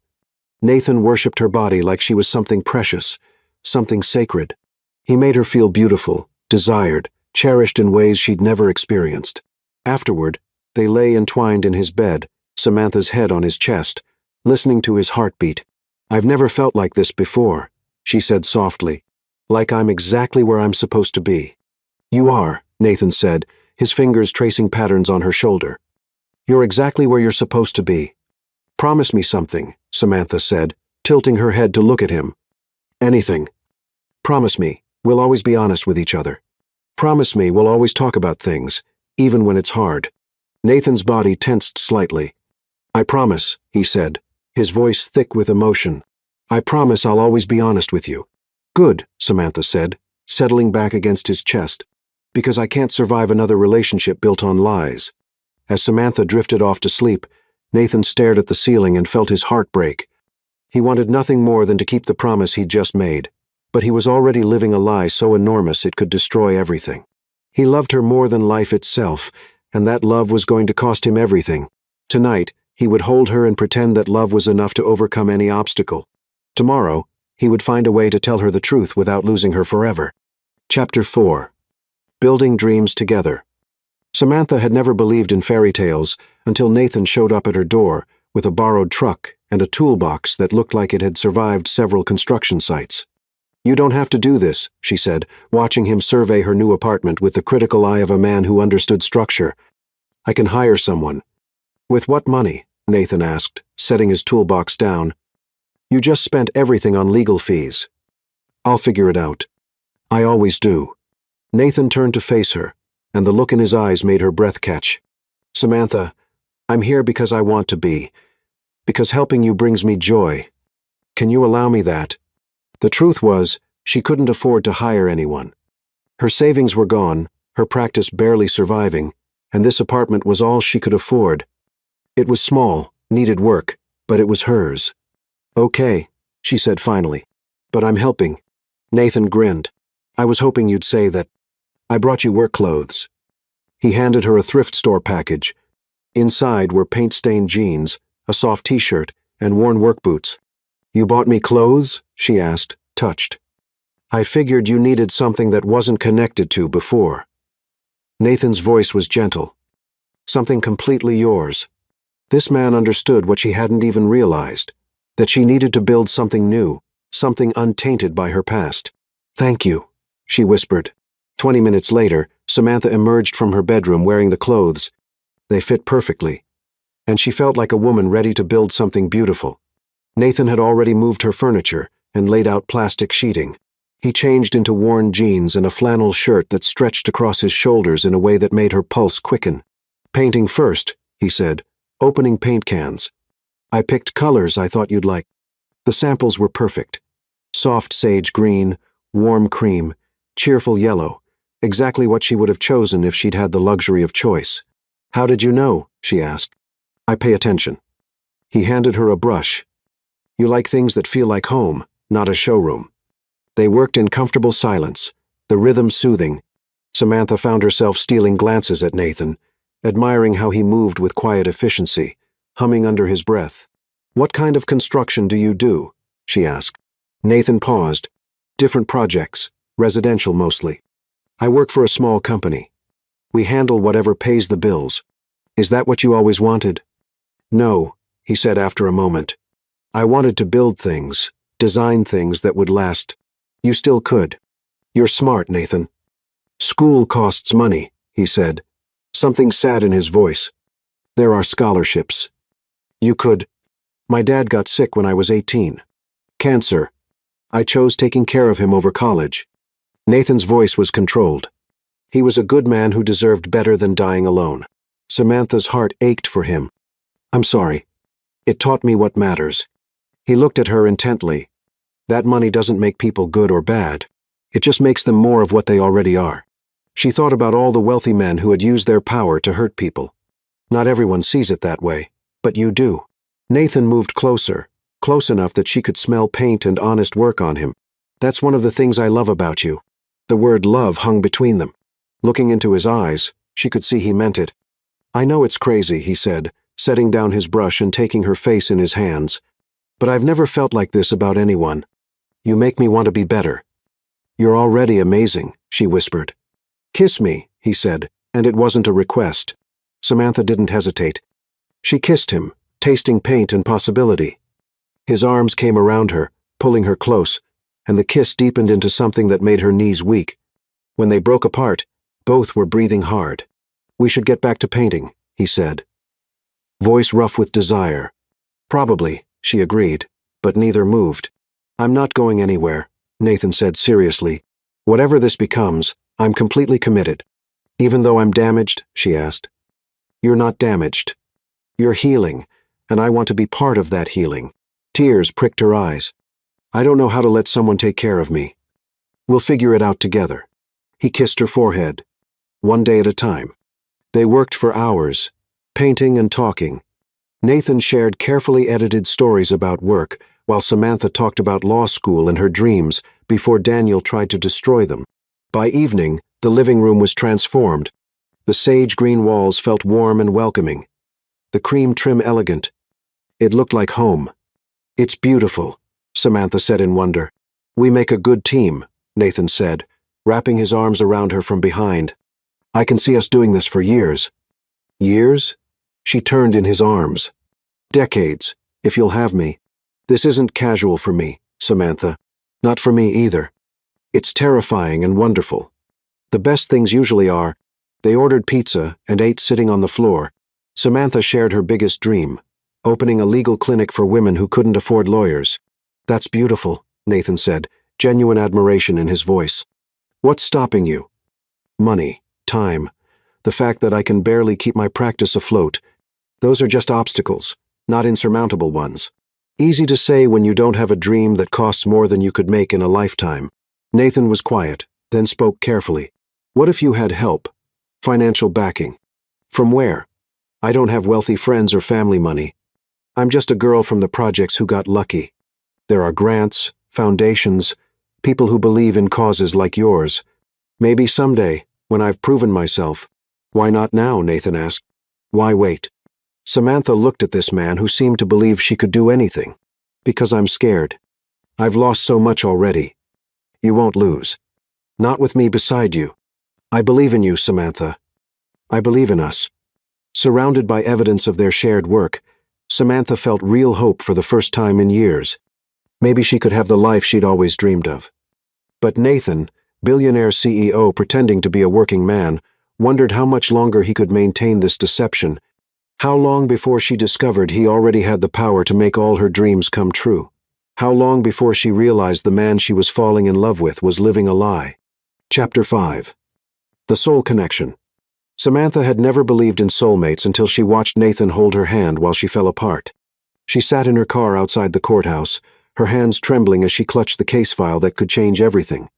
Nathan worshipped her body like she was something precious, something sacred. He made her feel beautiful, desired, cherished in ways she'd never experienced. Afterward, they lay entwined in his bed, Samantha's head on his chest, listening to his heartbeat. I've never felt like this before, she said softly, like I'm exactly where I'm supposed to be. You are, Nathan said, his fingers tracing patterns on her shoulder. You're exactly where you're supposed to be. Promise me something, Samantha said, tilting her head to look at him. Anything. Promise me, we'll always be honest with each other. Promise me we'll always talk about things, even when it's hard. Nathan's body tensed slightly. I promise, he said, his voice thick with emotion. I promise I'll always be honest with you. Good, Samantha said, settling back against his chest. Because I can't survive another relationship built on lies. As Samantha drifted off to sleep, Nathan stared at the ceiling and felt his heart break. He wanted nothing more than to keep the promise he'd just made, but he was already living a lie so enormous it could destroy everything. He loved her more than life itself, and that love was going to cost him everything. Tonight, he would hold her and pretend that love was enough to overcome any obstacle. Tomorrow, he would find a way to tell her the truth without losing her forever. Chapter 4. Building Dreams Together. Samantha had never believed in fairy tales until Nathan showed up at her door with a borrowed truck and a toolbox that looked like it had survived several construction sites. You don't have to do this, she said, watching him survey her new apartment with the critical eye of a man who understood structure. I can hire someone. With what money? Nathan asked, setting his toolbox down. You just spent everything on legal fees. I'll figure it out. I always do. Nathan turned to face her, and the look in his eyes made her breath catch. Samantha, I'm here because I want to be. Because helping you brings me joy. Can you allow me that? The truth was, she couldn't afford to hire anyone. Her savings were gone, her practice barely surviving, and this apartment was all she could afford. It was small, needed work, but it was hers. Okay, she said finally, but I'm helping. Nathan grinned. I was hoping you'd say that. I brought you work clothes. He handed her a thrift store package. Inside were paint-stained jeans, a soft t-shirt, and worn work boots. You bought me clothes? She asked, touched. I figured you needed something that wasn't connected to before. Nathan's voice was gentle. Something completely yours. This man understood what she hadn't even realized, that she needed to build something new, something untainted by her past. Thank you, she whispered. 20 minutes later, Samantha emerged from her bedroom wearing the clothes. They fit perfectly, and she felt like a woman ready to build something beautiful. Nathan had already moved her furniture and laid out plastic sheeting. He changed into worn jeans and a flannel shirt that stretched across his shoulders in a way that made her pulse quicken. Painting first, he said, opening paint cans. I picked colors I thought you'd like. The samples were perfect. Soft sage green, warm cream, cheerful yellow, Exactly what she would have chosen if she'd had the luxury of choice. "How did you know?" she asked. "I pay attention." He handed her a brush. "You like things that feel like home, not a showroom." They worked in comfortable silence, the rhythm soothing. Samantha found herself stealing glances at Nathan, admiring how he moved with quiet efficiency, humming under his breath. "What kind of construction do you do?" she asked. Nathan paused. "Different projects, residential mostly. I work for a small company. We handle whatever pays the bills." "Is that what you always wanted?" "No," he said after a moment. "I wanted to build things, design things that would last. You still could. You're smart, Nathan." "School costs money," he said, something sad in his voice. "There are scholarships. You could. My dad got sick when I was 18. Cancer. I chose taking care of him over college." Nathan's voice was controlled. He was a good man who deserved better than dying alone. Samantha's heart ached for him. "I'm sorry. It taught me what matters." He looked at her intently. "That money doesn't make people good or bad. It just makes them more of what they already are." She thought about all the wealthy men who had used their power to hurt people. Not everyone sees it that way, but you do. Nathan moved closer, close enough that she could smell paint and honest work on him. "That's one of the things I love about you." The word love hung between them. Looking into his eyes, she could see he meant it. "I know it's crazy," he said, setting down his brush and taking her face in his hands. "But I've never felt like this about anyone. You make me want to be better." "You're already amazing," she whispered. "Kiss me," he said, and it wasn't a request. Samantha didn't hesitate. She kissed him, tasting paint and possibility. His arms came around her, pulling her close, and the kiss deepened into something that made her knees weak. When they broke apart, both were breathing hard. "We should get back to painting," he said. Voice rough with desire. "Probably," she agreed, but neither moved. "I'm not going anywhere," Nathan said seriously. "Whatever this becomes, I'm completely committed." "Even though I'm damaged?" she asked. "You're not damaged. You're healing, and I want to be part of that healing." Tears pricked her eyes. "I don't know how to let someone take care of me. We'll figure it out together." He kissed her forehead. One day at a time. They worked for hours, painting and talking. Nathan shared carefully edited stories about work, while Samantha talked about law school and her dreams before Daniel tried to destroy them. By evening, the living room was transformed. The sage-green walls felt warm and welcoming. The cream trim elegant. It looked like home. "It's beautiful," Samantha said in wonder. "We make a good team," Nathan said, wrapping his arms around her from behind. "I can see us doing this for years." "Years?" She turned in his arms. "Decades, if you'll have me. This isn't casual for me, Samantha. Not for me either. It's terrifying and wonderful. The best things usually are." They ordered pizza and ate sitting on the floor. Samantha shared her biggest dream, opening a legal clinic for women who couldn't afford lawyers. "That's beautiful," Nathan said, genuine admiration in his voice. "What's stopping you?" "Money, time, the fact that I can barely keep my practice afloat. Those are just obstacles, not insurmountable ones. Easy to say when you don't have a dream that costs more than you could make in a lifetime." Nathan was quiet, then spoke carefully. "What if you had help? Financial backing. From where? I don't have wealthy friends or family money. I'm just a girl from the projects who got lucky. There are grants, foundations, people who believe in causes like yours. Maybe someday, when I've proven myself." "Why not now?" Nathan asked. "Why wait?" Samantha looked at this man who seemed to believe she could do anything. "Because I'm scared. I've lost so much already." "You won't lose. Not with me beside you. I believe in you, Samantha. I believe in us." Surrounded by evidence of their shared work, Samantha felt real hope for the first time in years. Maybe she could have the life she'd always dreamed of. But Nathan, billionaire CEO pretending to be a working man, wondered how much longer he could maintain this deception. How long before she discovered he already had the power to make all her dreams come true? How long before she realized the man she was falling in love with was living a lie? Chapter 5. The Soul Connection. Samantha had never believed in soulmates until she watched Nathan hold her hand while she fell apart. She sat in her car outside the courthouse, her hands trembling as she clutched the case file that could change everything.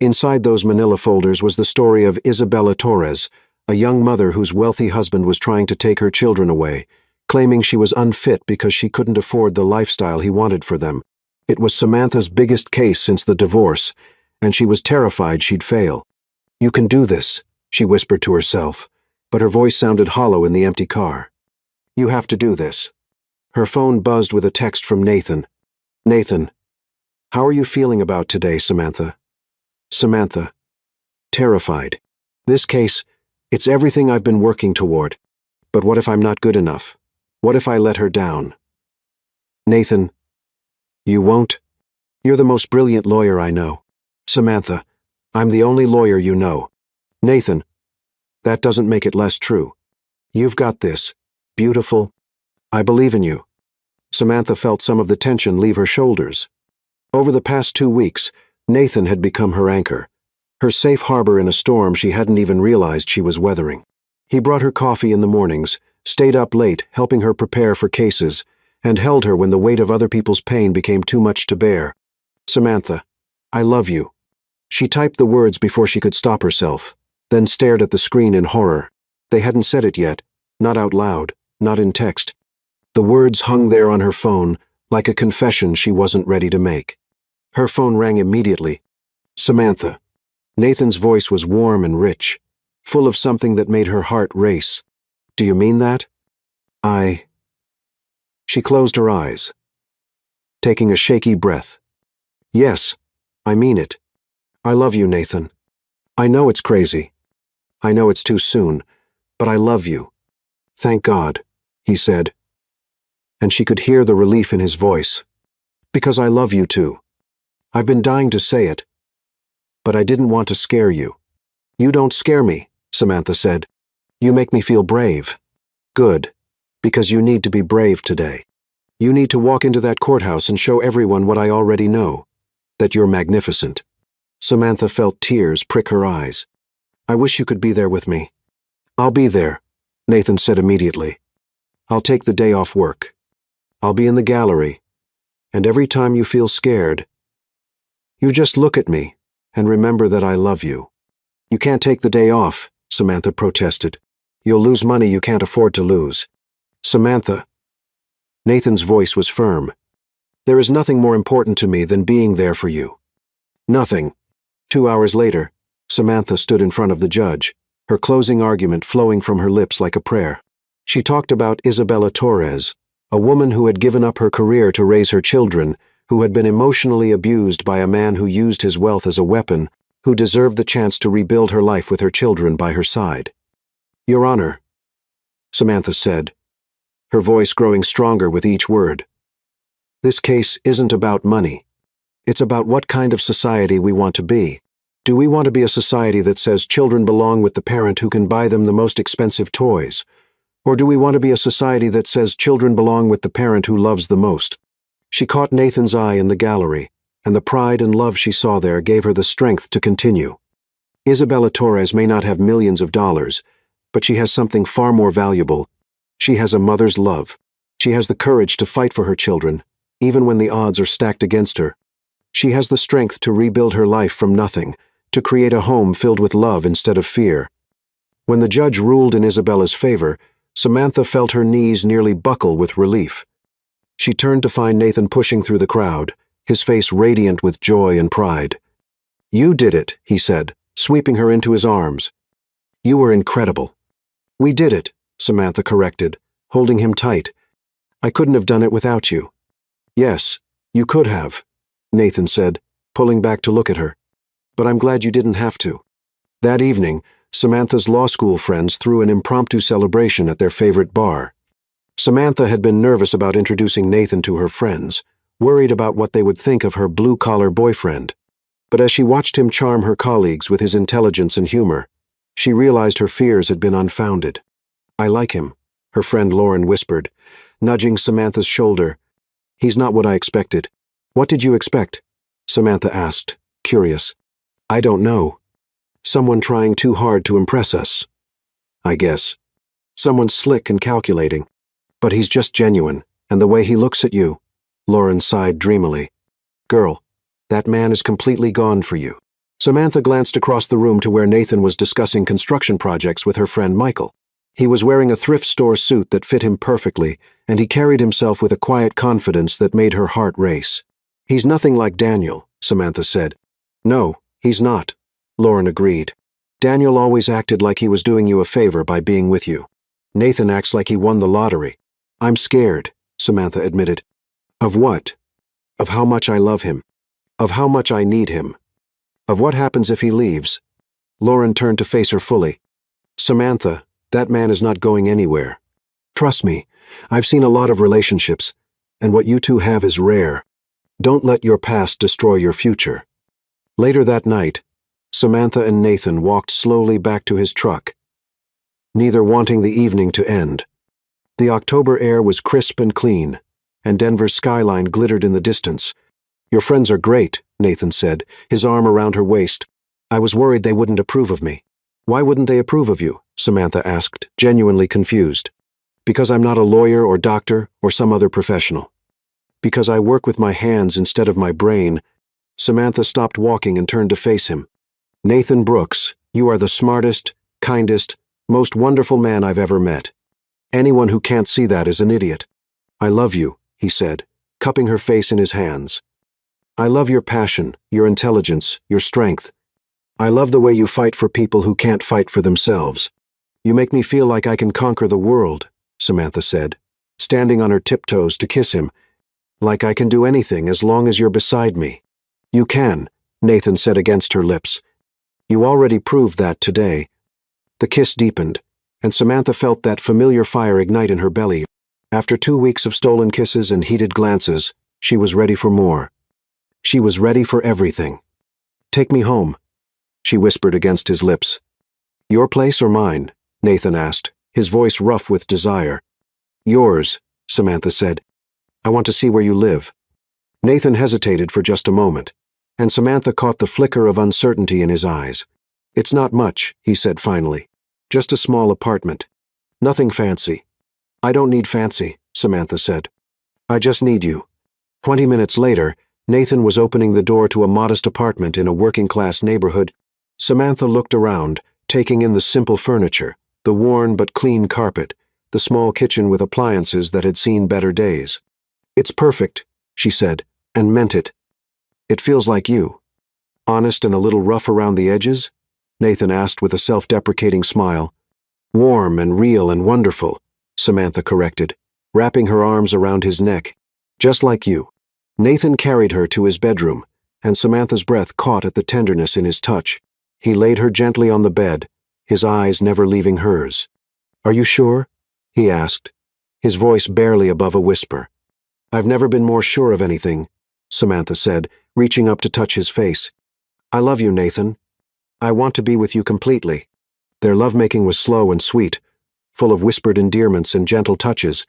Inside those manila folders was the story of Isabella Torres, a young mother whose wealthy husband was trying to take her children away, claiming she was unfit because she couldn't afford the lifestyle he wanted for them. It was Samantha's biggest case since the divorce, and she was terrified she'd fail. "You can do this," she whispered to herself, but her voice sounded hollow in the empty car. "You have to do this." Her phone buzzed with a text from Nathan. "Nathan, how are you feeling about today, Samantha?" Samantha. Terrified. "This case, it's everything I've been working toward. But what if I'm not good enough? What if I let her down?" Nathan. "You won't? You're the most brilliant lawyer I know." Samantha. "I'm the only lawyer you know." Nathan. "That doesn't make it less true. You've got this. Beautiful. I believe in you." Samantha felt some of the tension leave her shoulders. Over the past 2 weeks, Nathan had become her anchor, her safe harbor in a storm she hadn't even realized she was weathering. He brought her coffee in the mornings, stayed up late helping her prepare for cases, and held her when the weight of other people's pain became too much to bear. "Samantha, I love you." She typed the words before she could stop herself, then stared at the screen in horror. They hadn't said it yet, not out loud, not in text. The words hung there on her phone, like a confession she wasn't ready to make. Her phone rang immediately. "Samantha." Nathan's voice was warm and rich, full of something that made her heart race. "Do you mean that?" She closed her eyes, taking a shaky breath. "Yes, I mean it. I love you, Nathan. I know it's crazy. I know it's too soon, but I love you. Thank God," he said. And she could hear the relief in his voice. "Because I love you too. I've been dying to say it, but I didn't want to scare you." "You don't scare me," Samantha said. "You make me feel brave." "Good, because you need to be brave today. You need to walk into that courthouse and show everyone what I already know, that you're magnificent." Samantha felt tears prick her eyes. "I wish you could be there with me." "I'll be there," Nathan said immediately. "I'll take the day off work. I'll be in the gallery, and every time you feel scared, you just look at me and remember that I love you." "You can't take the day off," Samantha protested. "You'll lose money you can't afford to lose." "Samantha." Nathan's voice was firm. "There is nothing more important to me than being there for you. Nothing." 2 hours later, Samantha stood in front of the judge, her closing argument flowing from her lips like a prayer. She talked about Isabella Torres, a woman who had given up her career to raise her children, who had been emotionally abused by a man who used his wealth as a weapon, who deserved the chance to rebuild her life with her children by her side. "Your Honor," Samantha said, her voice growing stronger with each word, "this case isn't about money. It's about what kind of society we want to be. Do we want to be a society that says children belong with the parent who can buy them the most expensive toys? Or do we want to be a society that says children belong with the parent who loves the most?" She caught Nathan's eye in the gallery, and the pride and love she saw there gave her the strength to continue. "Isabella Torres may not have millions of dollars, but she has something far more valuable. She has a mother's love. She has the courage to fight for her children, even when the odds are stacked against her. She has the strength to rebuild her life from nothing, to create a home filled with love instead of fear." When the judge ruled in Isabella's favor, Samantha felt her knees nearly buckle with relief. She turned to find Nathan pushing through the crowd, his face radiant with joy and pride. "You did it," he said, sweeping her into his arms. "You were incredible." "We did it," Samantha corrected, holding him tight. "I couldn't have done it without you." "Yes, you could have," Nathan said, pulling back to look at her. "But I'm glad you didn't have to." That evening, Samantha's law school friends threw an impromptu celebration at their favorite bar. Samantha had been nervous about introducing Nathan to her friends, worried about what they would think of her blue-collar boyfriend. But as she watched him charm her colleagues with his intelligence and humor, she realized her fears had been unfounded. "I like him," her friend Lauren whispered, nudging Samantha's shoulder. "He's not what I expected." "What did you expect?" Samantha asked, curious. "I don't know. Someone trying too hard to impress us, I guess. Someone slick and calculating. But he's just genuine, and the way he looks at you," Lauren sighed dreamily. "Girl, that man is completely gone for you." Samantha glanced across the room to where Nathan was discussing construction projects with her friend Michael. He was wearing a thrift store suit that fit him perfectly, and he carried himself with a quiet confidence that made her heart race. "He's nothing like Daniel," Samantha said. "No, he's not," Lauren agreed. "Daniel always acted like he was doing you a favor by being with you. Nathan acts like he won the lottery." "I'm scared," Samantha admitted. "Of what?" "Of how much I love him. Of how much I need him. Of what happens if he leaves." Lauren turned to face her fully. "Samantha, that man is not going anywhere. Trust me, I've seen a lot of relationships, and what you two have is rare. Don't let your past destroy your future." Later that night, Samantha and Nathan walked slowly back to his truck, neither wanting the evening to end. The October air was crisp and clean, and Denver's skyline glittered in the distance. "Your friends are great," Nathan said, his arm around her waist. "I was worried they wouldn't approve of me." "Why wouldn't they approve of you?" Samantha asked, genuinely confused. "Because I'm not a lawyer or doctor or some other professional. Because I work with my hands instead of my brain." Samantha stopped walking and turned to face him. "Nathan Brooks, you are the smartest, kindest, most wonderful man I've ever met. Anyone who can't see that is an idiot." "I love you," he said, cupping her face in his hands. "I love your passion, your intelligence, your strength. I love the way you fight for people who can't fight for themselves. You make me feel like I can conquer the world," Samantha said, standing on her tiptoes to kiss him. "Like I can do anything as long as you're beside me." "You can," Nathan said against her lips. "You already proved that today." The kiss deepened, and Samantha felt that familiar fire ignite in her belly. After 2 weeks of stolen kisses and heated glances, she was ready for more. She was ready for everything. "Take me home," she whispered against his lips. "Your place or mine?" Nathan asked, his voice rough with desire. "Yours," Samantha said. "I want to see where you live." Nathan hesitated for just a moment, and Samantha caught the flicker of uncertainty in his eyes. "It's not much," he said finally. "Just a small apartment. Nothing fancy." "I don't need fancy," Samantha said. "I just need you." 20 minutes later, Nathan was opening the door to a modest apartment in a working-class neighborhood. Samantha looked around, taking in the simple furniture, the worn but clean carpet, the small kitchen with appliances that had seen better days. "It's perfect," she said, and meant it. "It feels like you." "Honest and a little rough around the edges?" Nathan asked with a self-deprecating smile. "Warm and real and wonderful," Samantha corrected, wrapping her arms around his neck. "Just like you." Nathan carried her to his bedroom, and Samantha's breath caught at the tenderness in his touch. He laid her gently on the bed, his eyes never leaving hers. "Are you sure?" he asked, his voice barely above a whisper. "I've never been more sure of anything," Samantha said, reaching up to touch his face. "I love you, Nathan. I want to be with you completely." Their lovemaking was slow and sweet, full of whispered endearments and gentle touches.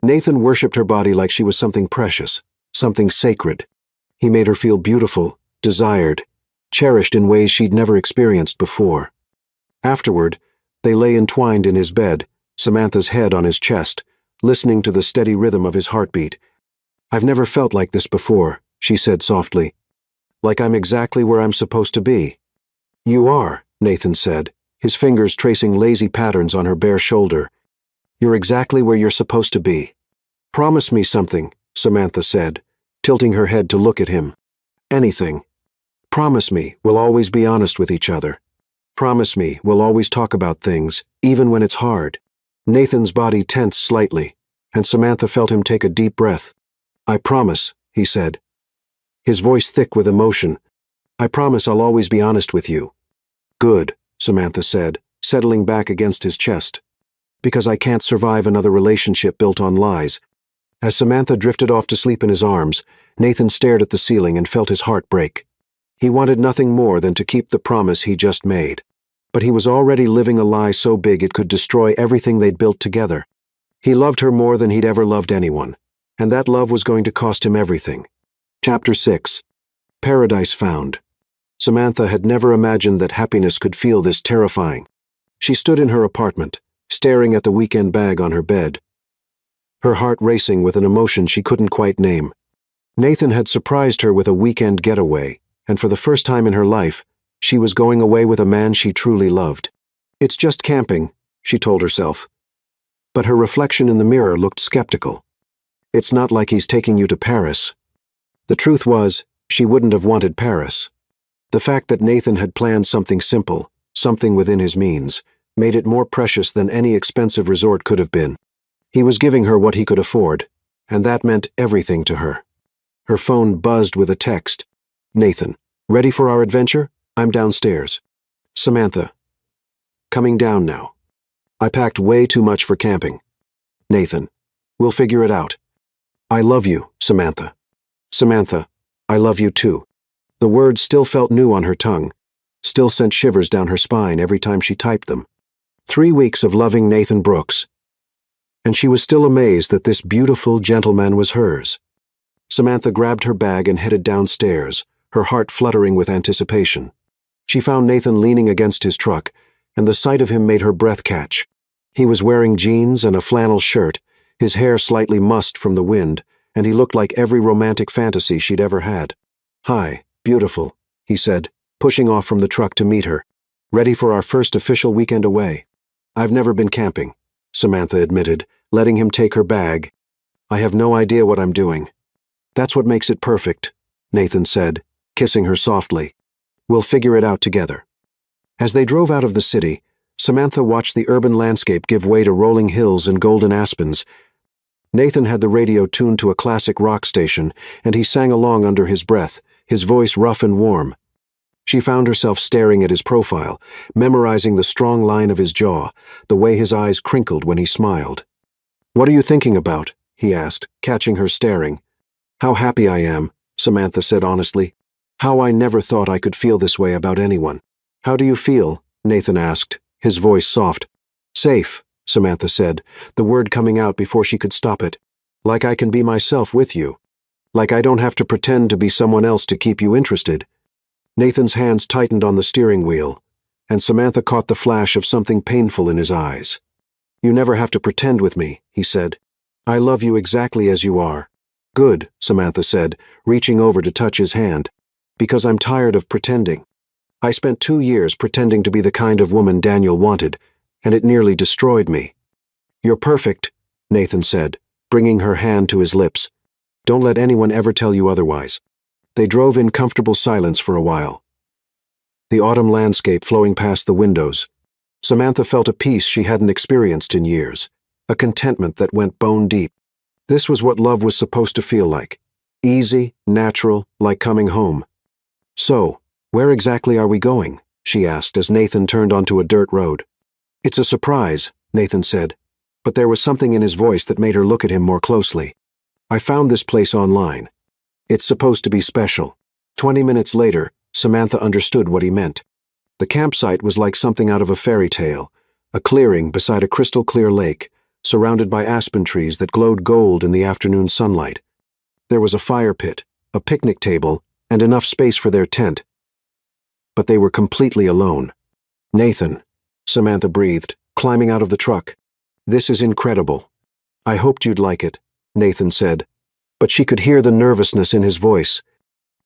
Nathan worshipped her body like she was something precious, something sacred. He made her feel beautiful, desired, cherished in ways she'd never experienced before. Afterward, they lay entwined in his bed, Samantha's head on his chest, listening to the steady rhythm of his heartbeat. "I've never felt like this before," she said softly. "Like I'm exactly where I'm supposed to be." "You are," Nathan said, his fingers tracing lazy patterns on her bare shoulder. "You're exactly where you're supposed to be." "Promise me something," Samantha said, tilting her head to look at him. "Anything. Promise me we'll always be honest with each other. Promise me we'll always talk about things, even when it's hard." Nathan's body tensed slightly, and Samantha felt him take a deep breath. "I promise," he said, his voice thick with emotion. "I promise I'll always be honest with you." "Good," Samantha said, settling back against his chest. "Because I can't survive another relationship built on lies." As Samantha drifted off to sleep in his arms, Nathan stared at the ceiling and felt his heart break. He wanted nothing more than to keep the promise he just made. But he was already living a lie so big it could destroy everything they'd built together. He loved her more than he'd ever loved anyone, and that love was going to cost him everything. Chapter 6. Paradise Found. Samantha had never imagined that happiness could feel this terrifying. She stood in her apartment, staring at the weekend bag on her bed, her heart racing with an emotion she couldn't quite name. Nathan had surprised her with a weekend getaway, and for the first time in her life, She was going away with a man she truly loved. It's just camping, she told herself. But her reflection in the mirror looked skeptical. It's not like he's taking you to Paris. The truth was, she wouldn't have wanted Paris. The fact that Nathan had planned something simple, something within his means, made it more precious than any expensive resort could have been. He was giving her what he could afford, and that meant everything to her. Her phone buzzed with a text. Nathan, ready for our adventure? I'm downstairs. Samantha. Coming down now. I packed way too much for camping. Nathan. We'll figure it out. I love you, Samantha. Samantha, I love you too. The words still felt new on her tongue, still sent shivers down her spine every time she typed them. 3 weeks of loving Nathan Brooks. And she was still amazed that this beautiful gentleman was hers. Samantha grabbed her bag and headed downstairs, her heart fluttering with anticipation. She found Nathan leaning against his truck, and the sight of him made her breath catch. He was wearing jeans and a flannel shirt, his hair slightly mussed from the wind, and he looked like every romantic fantasy she'd ever had. Hi, beautiful, he said, pushing off from the truck to meet her. Ready for our first official weekend away. I've never been camping, Samantha admitted, letting him take her bag. I have no idea what I'm doing. That's what makes it perfect, Nathan said, kissing her softly. We'll figure it out together. As they drove out of the city, Samantha watched the urban landscape give way to rolling hills and golden aspens. Nathan had the radio tuned to a classic rock station, and he sang along under his breath, his voice rough and warm. She found herself staring at his profile, memorizing the strong line of his jaw, the way his eyes crinkled when he smiled. What are you thinking about? He asked, catching her staring. How happy I am, Samantha said honestly. How I never thought I could feel this way about anyone. How do you feel? Nathan asked, his voice soft. Safe, Samantha said, the word coming out before she could stop it. Like I can be myself with you. Like I don't have to pretend to be someone else to keep you interested. Nathan's hands tightened on the steering wheel, and Samantha caught the flash of something painful in his eyes. You never have to pretend with me, he said. I love you exactly as you are. Good, Samantha said, reaching over to touch his hand. Because I'm tired of pretending. I spent 2 years pretending to be the kind of woman Daniel wanted, and it nearly destroyed me. You're perfect, Nathan said, bringing her hand to his lips. Don't let anyone ever tell you otherwise. They drove in comfortable silence for a while. The autumn landscape flowing past the windows. Samantha felt a peace she hadn't experienced in years, a contentment that went bone deep. This was what love was supposed to feel like. Easy, natural, like coming home. So, where exactly are we going? She asked as Nathan turned onto a dirt road. It's a surprise, Nathan said, but there was something in his voice that made her look at him more closely. I found this place online. It's supposed to be special. 20 minutes later, Samantha understood what he meant. The campsite was like something out of a fairy tale, a clearing beside a crystal-clear lake, surrounded by aspen trees that glowed gold in the afternoon sunlight. There was a fire pit, a picnic table, and enough space for their tent. But they were completely alone. Nathan, Samantha breathed, climbing out of the truck. This is incredible. I hoped you'd like it, Nathan said, but she could hear the nervousness in his voice.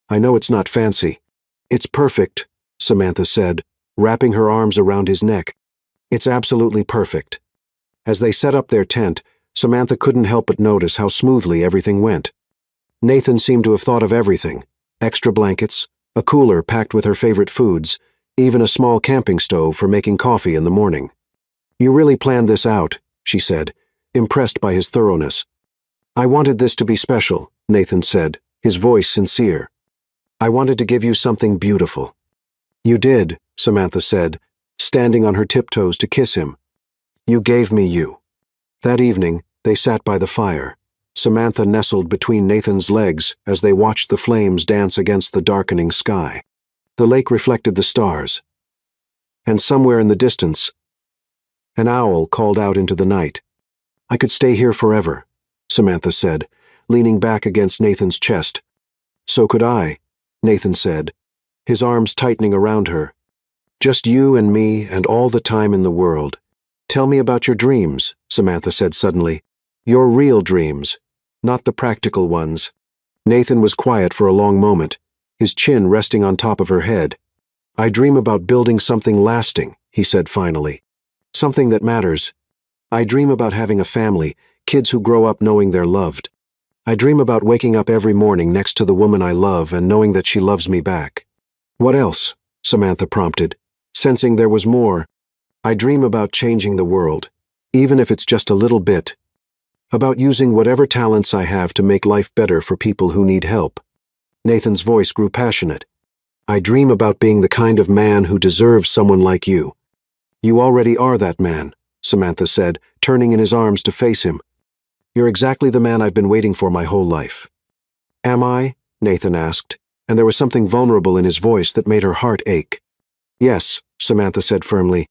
I know it's not fancy. It's perfect, Samantha said, wrapping her arms around his neck. It's absolutely perfect. As they set up their tent, Samantha couldn't help but notice how smoothly everything went. Nathan seemed to have thought of everything. Extra blankets, a cooler packed with her favorite foods, even a small camping stove for making coffee in the morning. You really planned this out, she said, impressed by his thoroughness. I wanted this to be special, Nathan said, his voice sincere. I wanted to give you something beautiful. You did, Samantha said, standing on her tiptoes to kiss him. You gave me you. That evening, they sat by the fire, Samantha nestled between Nathan's legs as they watched the flames dance against the darkening sky. The lake reflected the stars. And somewhere in the distance, an owl called out into the night. I could stay here forever, Samantha said, leaning back against Nathan's chest. So could I, Nathan said, his arms tightening around her. Just you and me and all the time in the world. Tell me about your dreams, Samantha said suddenly. Your real dreams, not the practical ones. Nathan was quiet for a long moment, his chin resting on top of her head. I dream about building something lasting, he said finally. Something that matters. I dream about having a family, kids who grow up knowing they're loved. I dream about waking up every morning next to the woman I love and knowing that she loves me back. What else? Samantha prompted, sensing there was more. I dream about changing the world, even if it's just a little bit. About using whatever talents I have to make life better for people who need help. Nathan's voice grew passionate. I dream about being the kind of man who deserves someone like you. You already are that man, Samantha said, turning in his arms to face him. You're exactly the man I've been waiting for my whole life. Am I? Nathan asked, and there was something vulnerable in his voice that made her heart ache. Yes, Samantha said firmly.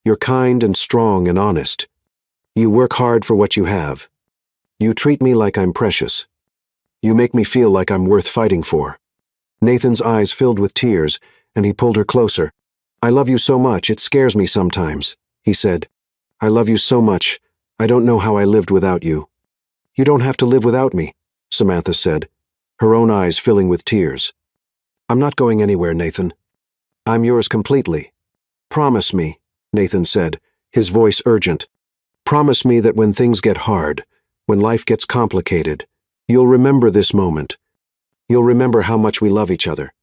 You're kind and strong and honest. You work hard for what you have. You treat me like I'm precious. You make me feel like I'm worth fighting for. Nathan's eyes filled with tears, and he pulled her closer. I love you so much, it scares me sometimes, he said. I love you so much, I don't know how I lived without you. You don't have to live without me, Samantha said, her own eyes filling with tears. I'm not going anywhere, Nathan. I'm yours completely. Promise me, Nathan said, his voice urgent. Promise me that when things get hard, when life gets complicated, you'll remember this moment. You'll remember how much we love each other.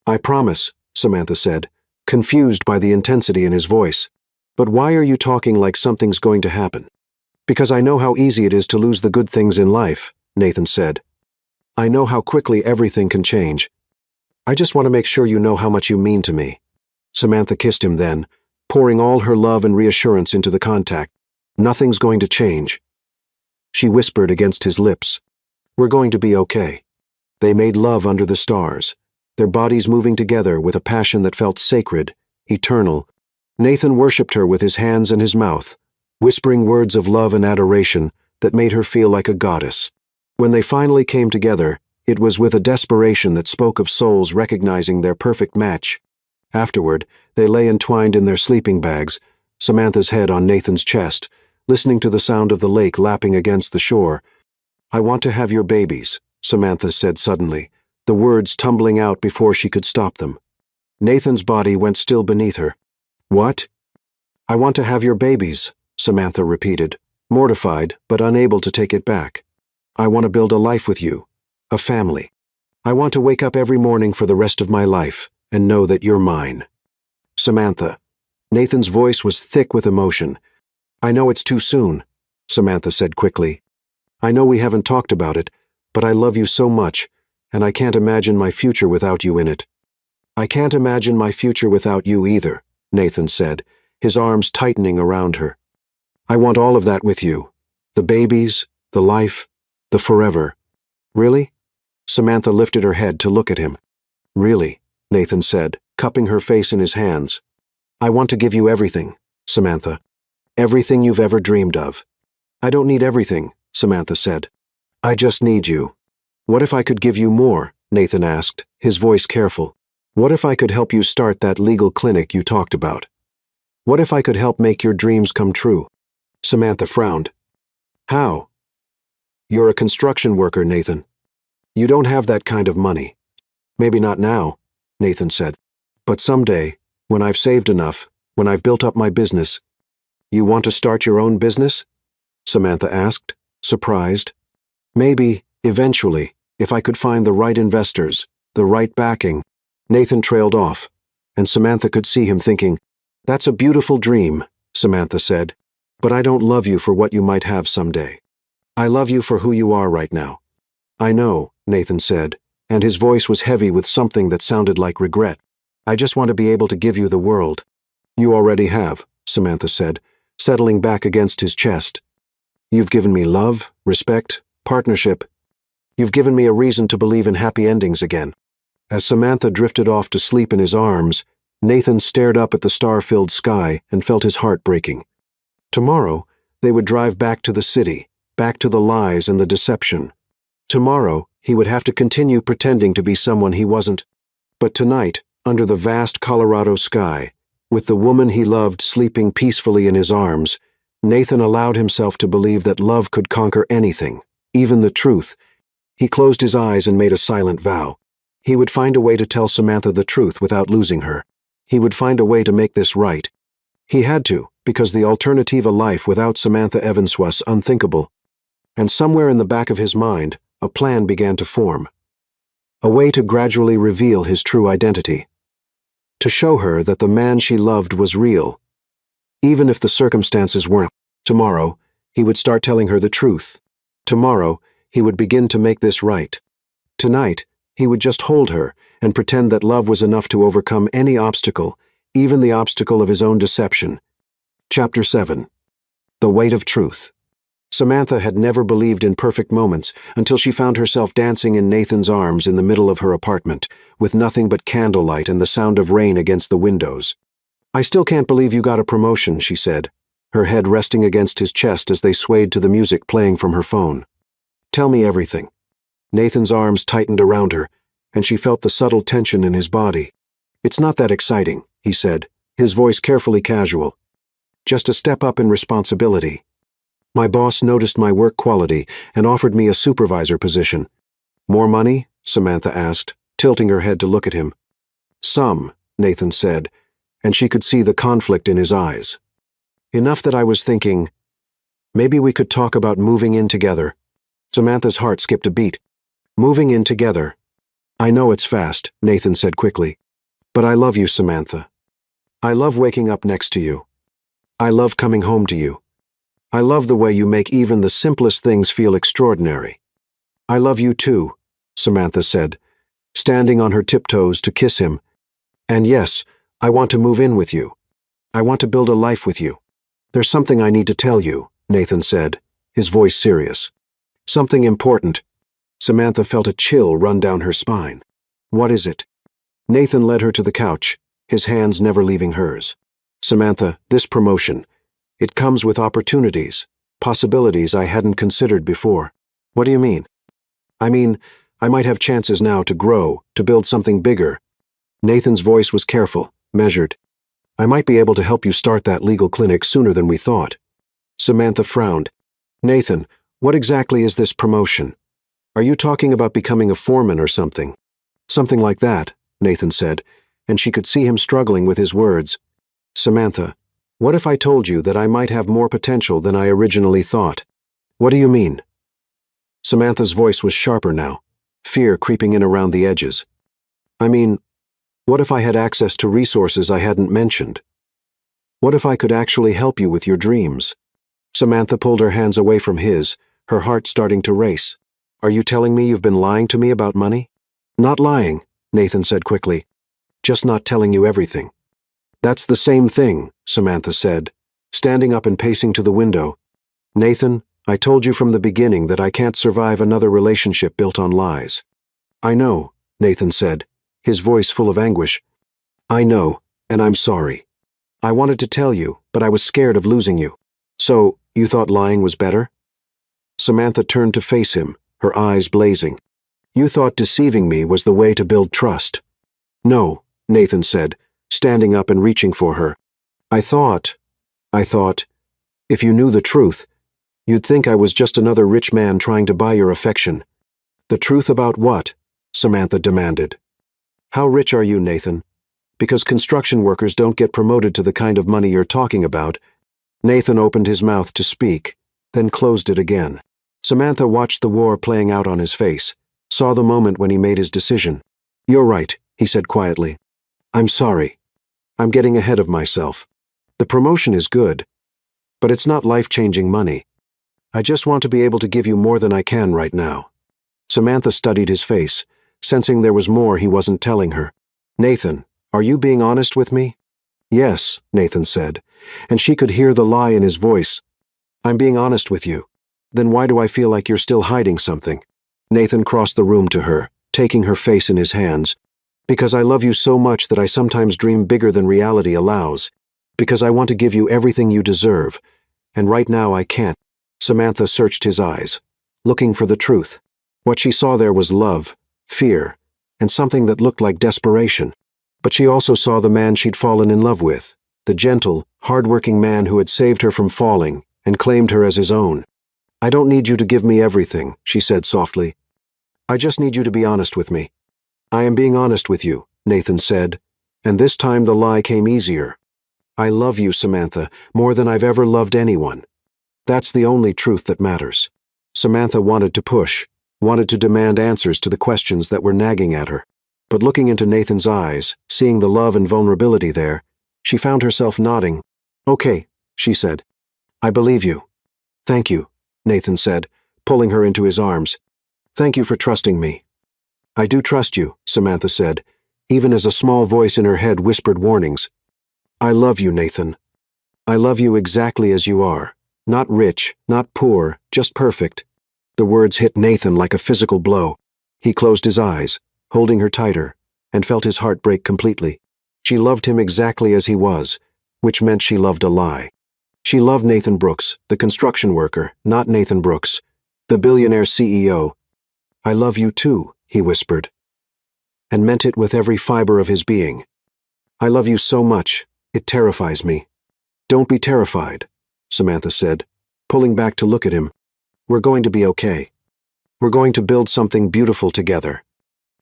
I promise, Samantha said, confused by the intensity in his voice. But why are you talking like something's going to happen? Because I know how easy it is to lose the good things in life, Nathan said. I know how quickly everything can change. I just want to make sure you know how much you mean to me. Samantha kissed him then, pouring all her love and reassurance into the contact. Nothing's going to change. She whispered against his lips. We're going to be okay. They made love under the stars, their bodies moving together with a passion that felt sacred, eternal. Nathan worshipped her with his hands and his mouth, whispering words of love and adoration that made her feel like a goddess. When they finally came together, it was with a desperation that spoke of souls recognizing their perfect match. Afterward, they lay entwined in their sleeping bags, Samantha's head on Nathan's chest, listening to the sound of the lake lapping against the shore. I want to have your babies, Samantha said suddenly, the words tumbling out before she could stop them. Nathan's body went still beneath her. What? I want to have your babies, Samantha repeated, mortified but unable to take it back. I want to build a life with you, a family. I want to wake up every morning for the rest of my life and know that you're mine. Samantha. Nathan's voice was thick with emotion. I know it's too soon, Samantha said quickly. I know we haven't talked about it, but I love you so much, and I can't imagine my future without you in it. I can't imagine my future without you either, Nathan said, his arms tightening around her. I want all of that with you. The babies, the life, the forever. Really? Samantha lifted her head to look at him. Really, Nathan said, cupping her face in his hands. I want to give you everything, Samantha. Everything you've ever dreamed of. I don't need everything, Samantha said. I just need you. What if I could give you more? Nathan asked, his voice careful. What if I could help you start that legal clinic you talked about? What if I could help make your dreams come true? Samantha frowned. How? You're a construction worker, Nathan. You don't have that kind of money. Maybe not now, Nathan said. But someday, when I've saved enough, when I've built up my business. You want to start your own business? Samantha asked, surprised. Maybe, eventually, if I could find the right investors, the right backing. Nathan trailed off, and Samantha could see him thinking, That's a beautiful dream, Samantha said, but I don't love you for what you might have someday. I love you for who you are right now. I know, Nathan said, and his voice was heavy with something that sounded like regret. I just want to be able to give you the world. You already have, Samantha said, settling back against his chest. You've given me love, respect, partnership. You've given me a reason to believe in happy endings again. As Samantha drifted off to sleep in his arms, Nathan stared up at the star-filled sky and felt his heart breaking. Tomorrow, they would drive back to the city, back to the lies and the deception. Tomorrow, he would have to continue pretending to be someone he wasn't. But tonight, under the vast Colorado sky, with the woman he loved sleeping peacefully in his arms, Nathan allowed himself to believe that love could conquer anything, even the truth. He closed his eyes and made a silent vow. He would find a way to tell Samantha the truth without losing her. He would find a way to make this right. He had to, because the alternative life without Samantha Evans was unthinkable. And somewhere in the back of his mind, a plan began to form. A way to gradually reveal his true identity. To show her that the man she loved was real. Even if the circumstances weren't. Tomorrow, he would start telling her the truth. Tomorrow, he would begin to make this right. Tonight, he would just hold her and pretend that love was enough to overcome any obstacle, even the obstacle of his own deception. Chapter 7. The Weight of Truth. Samantha had never believed in perfect moments until she found herself dancing in Nathan's arms in the middle of her apartment, with nothing but candlelight and the sound of rain against the windows. "I still can't believe you got a promotion," she said, her head resting against his chest as they swayed to the music playing from her phone. "Tell me everything." Nathan's arms tightened around her, and she felt the subtle tension in his body. "It's not that exciting," he said, his voice carefully casual. "Just a step up in responsibility. My boss noticed my work quality and offered me a supervisor position." "More money?" Samantha asked, tilting her head to look at him. "Some," Nathan said, and she could see the conflict in his eyes. "Enough that I was thinking, maybe we could talk about moving in together." Samantha's heart skipped a beat. "Moving in together. I know it's fast," Nathan said quickly. "But I love you, Samantha. I love waking up next to you. I love coming home to you. I love the way you make even the simplest things feel extraordinary." "I love you too," Samantha said, standing on her tiptoes to kiss him. "And yes, I want to move in with you. I want to build a life with you." "There's something I need to tell you," Nathan said, his voice serious. "Something important." Samantha felt a chill run down her spine. "What is it?" Nathan led her to the couch, his hands never leaving hers. "Samantha, this promotion, it comes with opportunities, possibilities I hadn't considered before." "What do you mean?" "I mean, I might have chances now to grow, to build something bigger." Nathan's voice was careful, measured. "I might be able to help you start that legal clinic sooner than we thought." Samantha frowned. "Nathan, what exactly is this promotion? Are you talking about becoming a foreman or something?" "Something like that," Nathan said, and she could see him struggling with his words. "Samantha, what if I told you that I might have more potential than I originally thought?" "What do you mean?" Samantha's voice was sharper now, fear creeping in around the edges. "I mean, what if I had access to resources I hadn't mentioned? What if I could actually help you with your dreams?" Samantha pulled her hands away from his, her heart starting to race. "Are you telling me you've been lying to me about money?" "Not lying," Nathan said quickly. "Just not telling you everything." "That's the same thing," Samantha said, standing up and pacing to the window. "Nathan, I told you from the beginning that I can't survive another relationship built on lies." "I know," Nathan said, his voice full of anguish. "I know, and I'm sorry. I wanted to tell you, but I was scared of losing you." "So, you thought lying was better?" Samantha turned to face him, her eyes blazing. "You thought deceiving me was the way to build trust." "No," Nathan said, standing up and reaching for her. I thought, if you knew the truth, you'd think I was just another rich man trying to buy your affection." "The truth about what?" Samantha demanded. "How rich are you, Nathan? Because construction workers don't get promoted to the kind of money you're talking about." Nathan opened his mouth to speak, then closed it again. Samantha watched the war playing out on his face, saw the moment when he made his decision. "You're right," he said quietly. "I'm sorry. I'm getting ahead of myself. The promotion is good, but it's not life-changing money. I just want to be able to give you more than I can right now." Samantha studied his face, sensing there was more he wasn't telling her. "Nathan, are you being honest with me?" "Yes," Nathan said, and she could hear the lie in his voice. "I'm being honest with you. Then why do I feel like you're still hiding something?" Nathan crossed the room to her, taking her face in his hands. "Because I love you so much that I sometimes dream bigger than reality allows. Because I want to give you everything you deserve. And right now I can't." Samantha searched his eyes, looking for the truth. What she saw there was love, fear, and something that looked like desperation. But she also saw the man she'd fallen in love with, the gentle, hard-working man who had saved her from falling and claimed her as his own. "I don't need you to give me everything," she said softly. "I just need you to be honest with me." "I am being honest with you," Nathan said, And this time the lie came easier. I love you, Samantha, more than I've ever loved anyone. That's the only truth that matters. Samantha wanted to push, wanted to demand answers to the questions that were nagging at her. But looking into Nathan's eyes, seeing the love and vulnerability there, she found herself nodding. Okay, she said. I believe you. Thank you, Nathan said, pulling her into his arms. Thank you for trusting me. I do trust you, Samantha said, even as a small voice in her head whispered warnings. I love you, Nathan. I love you exactly as you are. Not rich, not poor, just perfect. The words hit Nathan like a physical blow. He closed his eyes, holding her tighter, and felt his heart break completely. She loved him exactly as he was, which meant she loved a lie. She loved Nathan Brooks, the construction worker, not Nathan Brooks, the billionaire CEO. I love you too, he whispered, and meant it with every fiber of his being. I love you so much, it terrifies me. Don't be terrified, Samantha said, pulling back to look at him. We're going to be okay. We're going to build something beautiful together.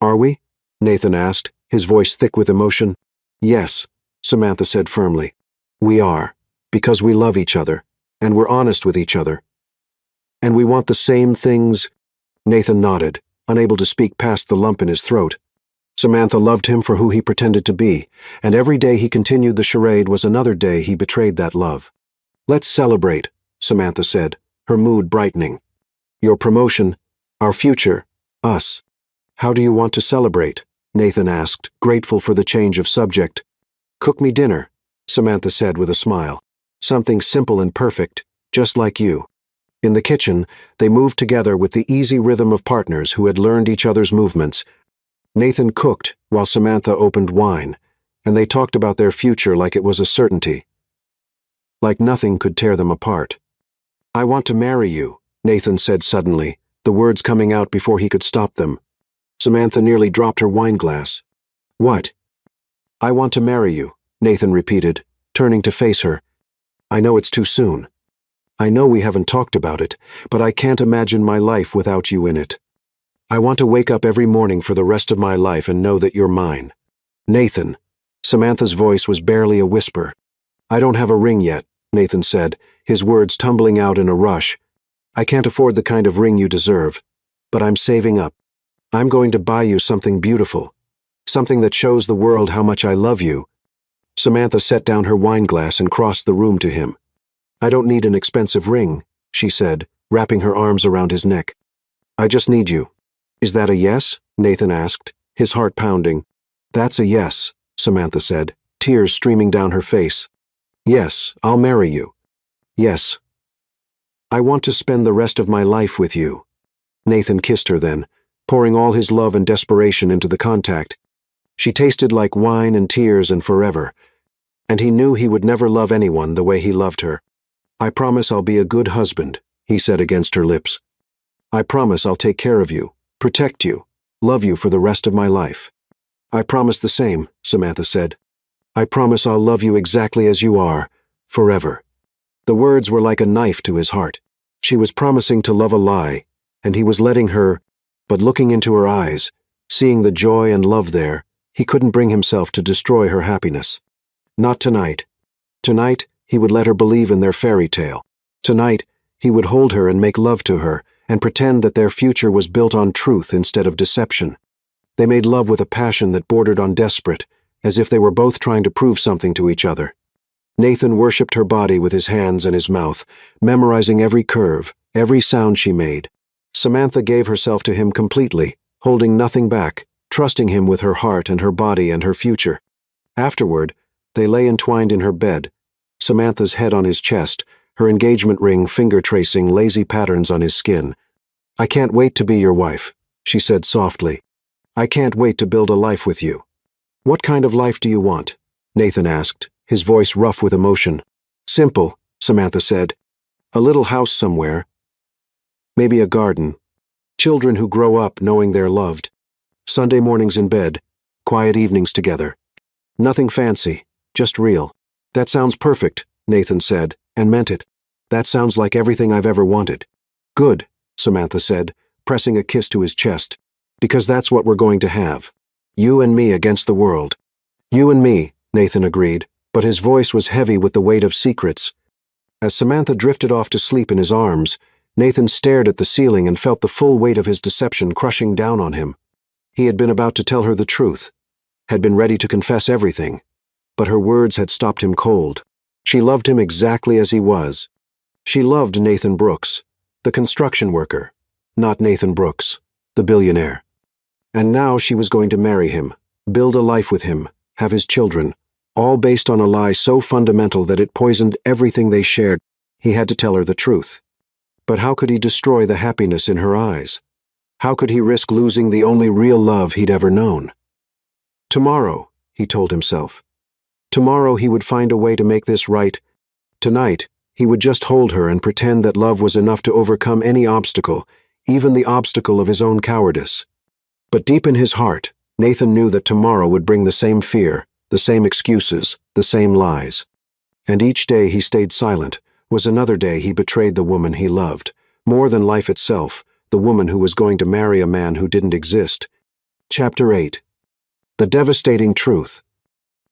Are we? Nathan asked, his voice thick with emotion. Yes, Samantha said firmly. We are, because we love each other, and we're honest with each other. And we want the same things. Nathan nodded, unable to speak past the lump in his throat. Samantha loved him for who he pretended to be, and every day he continued the charade was another day he betrayed that love. Let's celebrate, Samantha said, her mood brightening. Your promotion, our future, us. How do you want to celebrate? Nathan asked, grateful for the change of subject. Cook me dinner, Samantha said with a smile. Something simple and perfect, just like you. In the kitchen, they moved together with the easy rhythm of partners who had learned each other's movements. Nathan cooked while Samantha opened wine, and they talked about their future like it was a certainty. Like nothing could tear them apart. I want to marry you, Nathan said suddenly, the words coming out before he could stop them. Samantha nearly dropped her wine glass. What? I want to marry you, Nathan repeated, turning to face her. I know it's too soon. I know we haven't talked about it, but I can't imagine my life without you in it. I want to wake up every morning for the rest of my life and know that you're mine. Nathan. Samantha's voice was barely a whisper. I don't have a ring yet, Nathan said, his words tumbling out in a rush. I can't afford the kind of ring you deserve, but I'm saving up. I'm going to buy you something beautiful, something that shows the world how much I love you. Samantha set down her wine glass and crossed the room to him. I don't need an expensive ring, she said, wrapping her arms around his neck. I just need you. Is that a yes? Nathan asked, his heart pounding. That's a yes, Samantha said, tears streaming down her face. Yes, I'll marry you. Yes. I want to spend the rest of my life with you. Nathan kissed her then, pouring all his love and desperation into the contact. She tasted like wine and tears and forever, and he knew he would never love anyone the way he loved her. I promise I'll be a good husband, he said against her lips. I promise I'll take care of you, protect you, love you for the rest of my life. I promise the same, Samantha said. I promise I'll love you exactly as you are, forever. The words were like a knife to his heart. She was promising to love a lie, and he was letting her, but looking into her eyes, seeing the joy and love there, he couldn't bring himself to destroy her happiness. Not tonight. Tonight, he would let her believe in their fairy tale. Tonight, he would hold her and make love to her, and pretend that their future was built on truth instead of deception. They made love with a passion that bordered on desperate, as if they were both trying to prove something to each other. Nathan worshipped her body with his hands and his mouth, memorizing every curve, every sound she made. Samantha gave herself to him completely, holding nothing back, trusting him with her heart and her body and her future. Afterward, they lay entwined in her bed, Samantha's head on his chest, her engagement ring finger-tracing lazy patterns on his skin. I can't wait to be your wife, she said softly. I can't wait to build a life with you. What kind of life do you want? Nathan asked, his voice rough with emotion. Simple, Samantha said. A little house somewhere. Maybe a garden. Children who grow up knowing they're loved. Sunday mornings in bed. Quiet evenings together. Nothing fancy, just real. That sounds perfect, Nathan said, and meant it. That sounds like everything I've ever wanted. Good, Samantha said, pressing a kiss to his chest. Because that's what we're going to have. You and me against the world. You and me, Nathan agreed, but his voice was heavy with the weight of secrets. As Samantha drifted off to sleep in his arms, Nathan stared at the ceiling and felt the full weight of his deception crushing down on him. He had been about to tell her the truth, had been ready to confess everything, but her words had stopped him cold. She loved him exactly as he was. She loved Nathan Brooks, the construction worker, not Nathan Brooks, the billionaire. And now she was going to marry him, build a life with him, have his children, all based on a lie so fundamental that it poisoned everything they shared. He had to tell her the truth. But how could he destroy the happiness in her eyes? How could he risk losing the only real love he'd ever known? Tomorrow, he told himself. Tomorrow he would find a way to make this right. Tonight, he would just hold her and pretend that love was enough to overcome any obstacle, even the obstacle of his own cowardice. But deep in his heart, Nathan knew that tomorrow would bring the same fear, the same excuses, the same lies. And each day he stayed silent was another day he betrayed the woman he loved, more than life itself, the woman who was going to marry a man who didn't exist. Chapter 8. The Devastating Truth.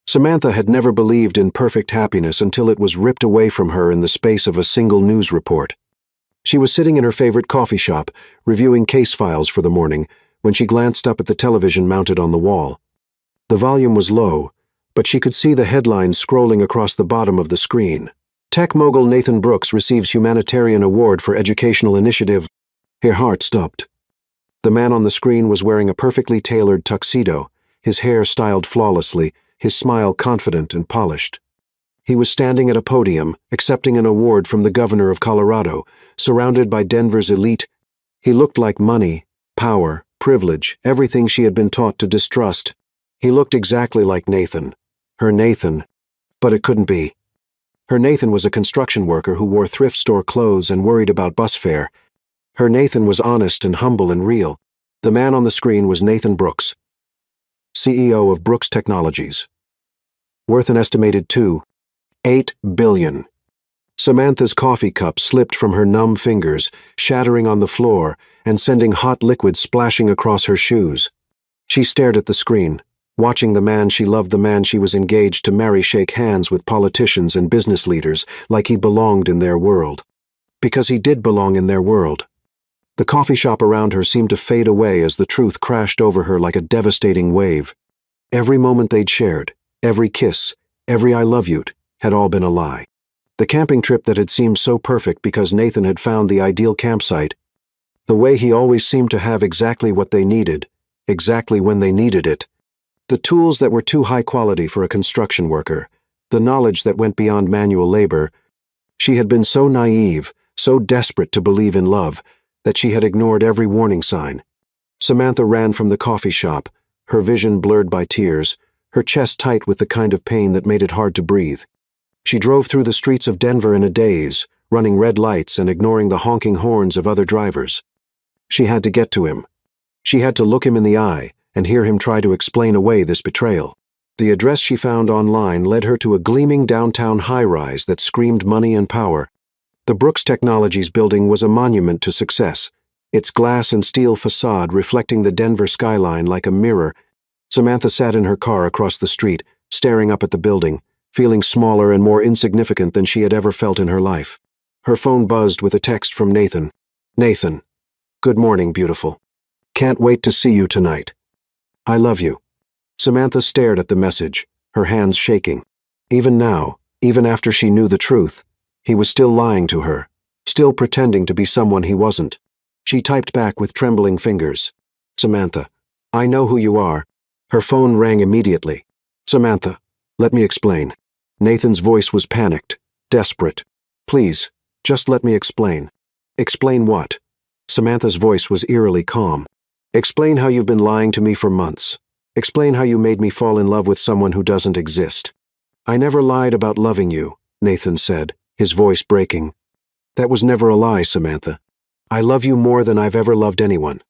Samantha had never believed in perfect happiness until it was ripped away from her in the space of a single news report. She was sitting in her favorite coffee shop, reviewing case files for the morning, when she glanced up at the television mounted on the wall. The volume was low, but she could see the headlines scrolling across the bottom of the screen. Tech mogul Nathan Brooks receives humanitarian award for educational initiative. Her heart stopped. The man on the screen was wearing a perfectly tailored tuxedo, his hair styled flawlessly, his smile confident and polished. He was standing at a podium, accepting an award from the governor of Colorado, surrounded by Denver's elite. He looked like money, power, privilege, everything she had been taught to distrust. He looked exactly like Nathan. Her Nathan. But it couldn't be. Her Nathan was a construction worker who wore thrift store clothes and worried about bus fare. Her Nathan was honest and humble and real. The man on the screen was Nathan Brooks, CEO of Brooks Technologies. Worth an estimated $2.8 billion. Samantha's coffee cup slipped from her numb fingers, shattering on the floor and sending hot liquid splashing across her shoes. She stared at the screen, watching the man she loved, the man she was engaged to marry, shake hands with politicians and business leaders like he belonged in their world. Because he did belong in their world. The coffee shop around her seemed to fade away as the truth crashed over her like a devastating wave. Every moment they'd shared, every kiss, every I love you'd, had all been a lie. The camping trip that had seemed so perfect because Nathan had found the ideal campsite. The way he always seemed to have exactly what they needed, exactly when they needed it. The tools that were too high quality for a construction worker, the knowledge that went beyond manual labor. She had been so naive, so desperate to believe in love, that she had ignored every warning sign. Samantha ran from the coffee shop, her vision blurred by tears, her chest tight with the kind of pain that made it hard to breathe. She drove through the streets of Denver in a daze, running red lights and ignoring the honking horns of other drivers. She had to get to him. She had to look him in the eye and hear him try to explain away this betrayal. The address she found online led her to a gleaming downtown high-rise that screamed money and power. The Brooks Technologies building was a monument to success, its glass and steel facade reflecting the Denver skyline like a mirror. Samantha sat in her car across the street, staring up at the building, feeling smaller and more insignificant than she had ever felt in her life. Her phone buzzed with a text from Nathan. Nathan. Good morning, beautiful. Can't wait to see you tonight. I love you. Samantha stared at the message, her hands shaking. Even now, even after she knew the truth, he was still lying to her, still pretending to be someone he wasn't. She typed back with trembling fingers. Samantha, I know who you are. Her phone rang immediately. Samantha, let me explain. Nathan's voice was panicked, desperate. Please, just let me explain. Explain what? Samantha's voice was eerily calm. Explain how you've been lying to me for months. Explain how you made me fall in love with someone who doesn't exist. I never lied about loving you, Nathan said, his voice breaking. That was never a lie, Samantha. I love you more than I've ever loved anyone.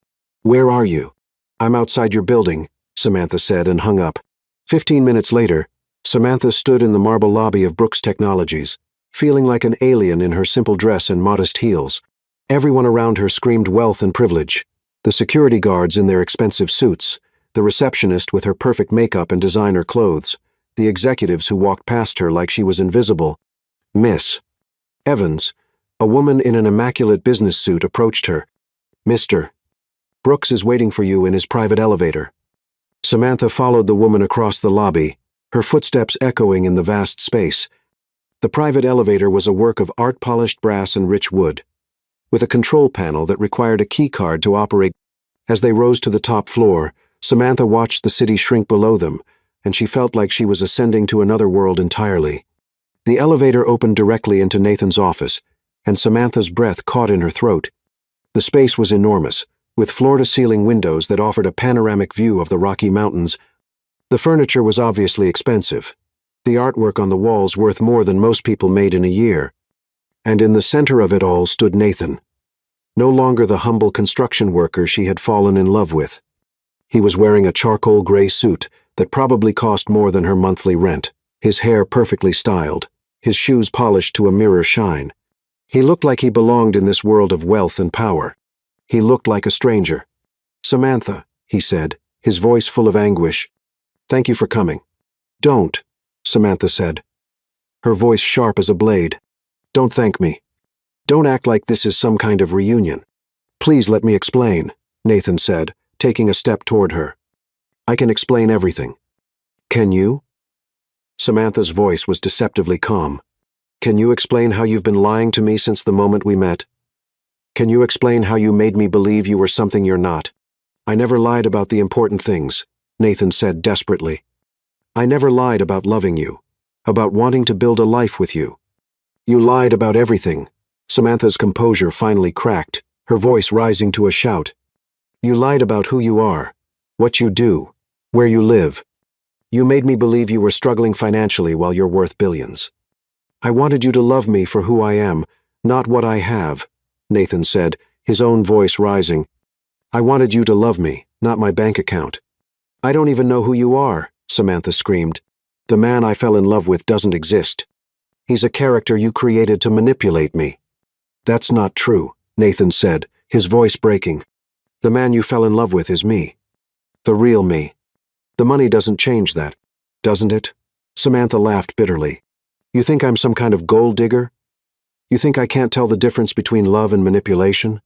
Where are you? I'm outside your building, Samantha said and hung up. 15 minutes later, Samantha stood in the marble lobby of Brooks Technologies, feeling like an alien in her simple dress and modest heels. Everyone around her screamed wealth and privilege. The security guards in their expensive suits, the receptionist with her perfect makeup and designer clothes, the executives who walked past her like she was invisible. Miss Evans, a woman in an immaculate business suit, approached her. Mr. Brooks is waiting for you in his private elevator. Samantha followed the woman across the lobby, her footsteps echoing in the vast space. The private elevator was a work of art-polished brass and rich wood, with a control panel that required a key card to operate. As they rose to the top floor, Samantha watched the city shrink below them, and she felt like she was ascending to another world entirely. The elevator opened directly into Nathan's office, and Samantha's breath caught in her throat. The space was enormous, with floor-to-ceiling windows that offered a panoramic view of the Rocky Mountains. The furniture was obviously expensive, the artwork on the walls worth more than most people made in a year. And in the center of it all stood Nathan, no longer the humble construction worker she had fallen in love with. He was wearing a charcoal gray suit that probably cost more than her monthly rent, his hair perfectly styled, his shoes polished to a mirror shine. He looked like he belonged in this world of wealth and power. He looked like a stranger. "Samantha," he said, his voice full of anguish. "Thank you for coming." "Don't," Samantha said, her voice sharp as a blade. "Don't thank me. Don't act like this is some kind of reunion. Please let me explain," Nathan said, taking a step toward her. "I can explain everything." "Can you?" Samantha's voice was deceptively calm. "Can you explain how you've been lying to me since the moment we met? Can you explain how you made me believe you were something you're not?" "I never lied about the important things," Nathan said desperately. "I never lied about loving you, about wanting to build a life with you. You lied about everything." Samantha's composure finally cracked, her voice rising to a shout. "You lied about who you are, what you do, where you live. You made me believe you were struggling financially while you're worth billions. I wanted you to love me for who I am, not what I have," Nathan said, his own voice rising. "I wanted you to love me, not my bank account." "I don't even know who you are," Samantha screamed. "The man I fell in love with doesn't exist. He's a character you created to manipulate me." "That's not true," Nathan said, his voice breaking. "The man you fell in love with is me. The real me. The money doesn't change that, doesn't it?" Samantha laughed bitterly. "You think I'm some kind of gold digger? You think I can't tell the difference between love and manipulation?"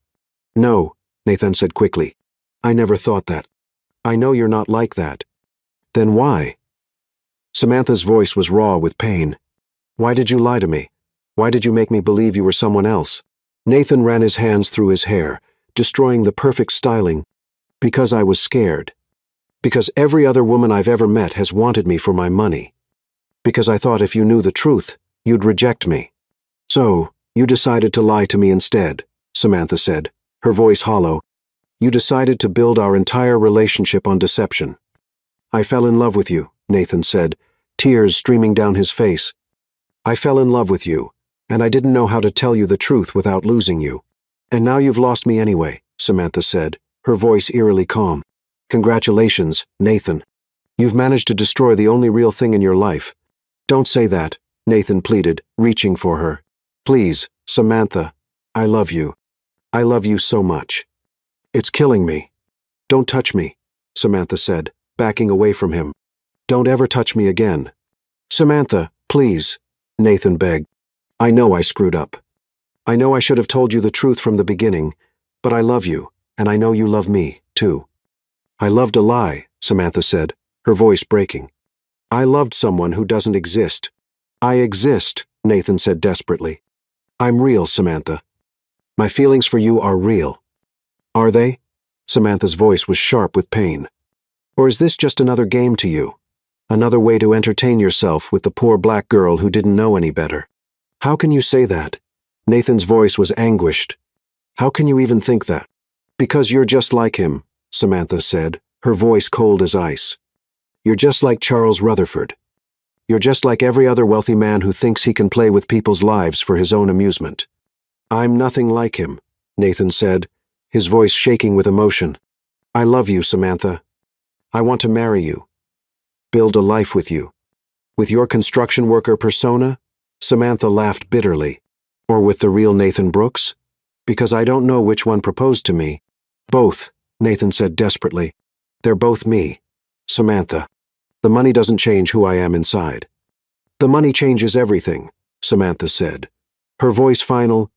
"No," Nathan said quickly. "I never thought that. I know you're not like that." "Then why?" Samantha's voice was raw with pain. "Why did you lie to me? Why did you make me believe you were someone else?" Nathan ran his hands through his hair, destroying the perfect styling. "Because I was scared. Because every other woman I've ever met has wanted me for my money. Because I thought if you knew the truth, you'd reject me. So, you decided to lie to me instead," Samantha said, her voice hollow. "You decided to build our entire relationship on deception." "I fell in love with you," Nathan said, tears streaming down his face. "I fell in love with you, and I didn't know how to tell you the truth without losing you. And now you've lost me anyway," Samantha said, her voice eerily calm. "Congratulations, Nathan. You've managed to destroy the only real thing in your life." "Don't say that," Nathan pleaded, reaching for her. "Please, Samantha, I love you. I love you so much. It's killing me." "Don't touch me," Samantha said, backing away from him. "Don't ever touch me again." "Samantha, please," Nathan begged. "I know I screwed up. I know I should have told you the truth from the beginning, but I love you, and I know you love me, too." "I loved a lie," Samantha said, her voice breaking. "I loved someone who doesn't exist." "I exist," Nathan said desperately. "I'm real, Samantha. My feelings for you are real." "Are they?" Samantha's voice was sharp with pain. "Or is this just another game to you? Another way to entertain yourself with the poor black girl who didn't know any better?" "How can you say that?" Nathan's voice was anguished. "How can you even think that?" "Because you're just like him," Samantha said, her voice cold as ice. "You're just like Charles Rutherford. You're just like every other wealthy man who thinks he can play with people's lives for his own amusement." "I'm nothing like him," Nathan said, his voice shaking with emotion. "I love you, Samantha. I want to marry you. Build a life with you. With your construction worker persona?" Samantha laughed bitterly. "Or with the real Nathan Brooks? Because I don't know which one proposed to me." "Both," Nathan said desperately. They're both me. Samantha. The money doesn't change who I am inside. The money changes everything, Samantha said. Her voice final.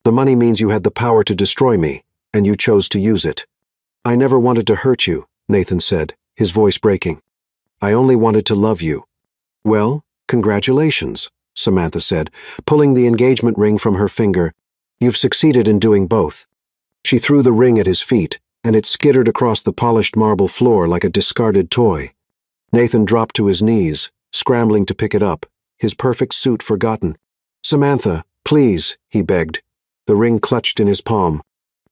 The money means you had the power to destroy me, and you chose to use it. I never wanted to hurt you, Nathan said, his voice breaking. I only wanted to love you. Well, congratulations, Samantha said, pulling the engagement ring from her finger. You've succeeded in doing both. She threw the ring at his feet, and it skittered across the polished marble floor like a discarded toy. Nathan dropped to his knees, scrambling to pick it up, his perfect suit forgotten. Samantha, please, he begged, the ring clutched in his palm.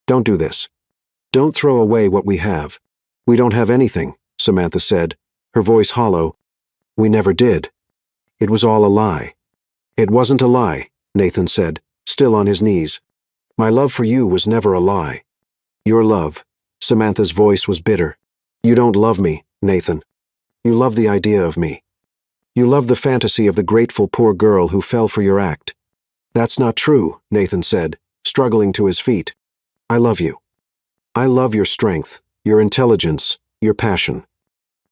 Don't do this. Don't throw away what we have. We don't have anything, Samantha said, her voice hollow. We never did. It was all a lie. It wasn't a lie, Nathan said, still on his knees. My love for you was never a lie. Your love, Samantha's voice was bitter. You don't love me, Nathan. You love the idea of me. You love the fantasy of the grateful poor girl who fell for your act. That's not true, Nathan said, struggling to his feet. I love you. I love your strength, your intelligence, your passion.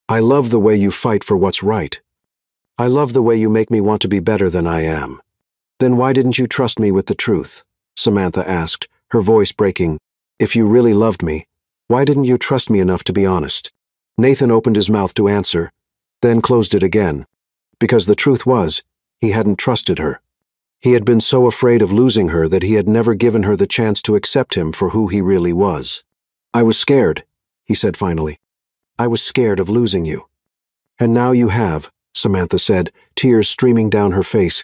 I love the way you fight for what's right. I love the way you make me want to be better than I am. Then why didn't you trust me with the truth? Samantha asked, her voice breaking. If you really loved me, why didn't you trust me enough to be honest? Nathan opened his mouth to answer, then closed it again. Because the truth was, he hadn't trusted her. He had been so afraid of losing her that he had never given her the chance to accept him for who he really was. I was scared, he said finally. I was scared of losing you. And now you have, Samantha said, tears streaming down her face.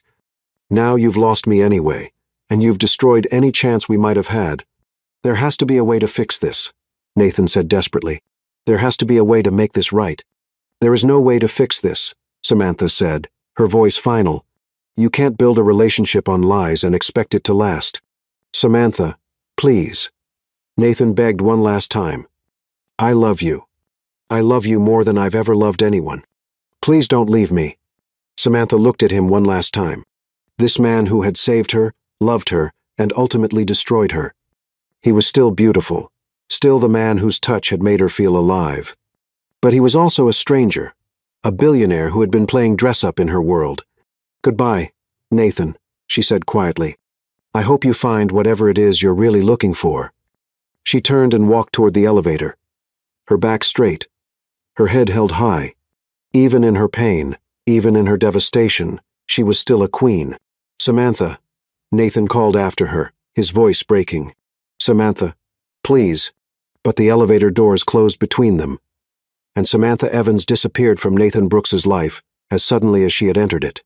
Now you've lost me anyway, and you've destroyed any chance we might have had. There has to be a way to fix this, Nathan said desperately. There has to be a way to make this right. There is no way to fix this, Samantha said, her voice final. You can't build a relationship on lies and expect it to last. Samantha, please. Nathan begged one last time. I love you. I love you more than I've ever loved anyone. Please don't leave me. Samantha looked at him one last time. This man who had saved her, loved her, and ultimately destroyed her. He was still beautiful, still the man whose touch had made her feel alive. But he was also a stranger, a billionaire who had been playing dress-up in her world. Goodbye, Nathan, she said quietly. I hope you find whatever it is you're really looking for. She turned and walked toward the elevator, her back straight, her head held high. Even in her pain, even in her devastation, she was still a queen. Samantha, Nathan called after her, his voice breaking. Samantha, please. But the elevator doors closed between them, and Samantha Evans disappeared from Nathan Brooks's life as suddenly as she had entered it.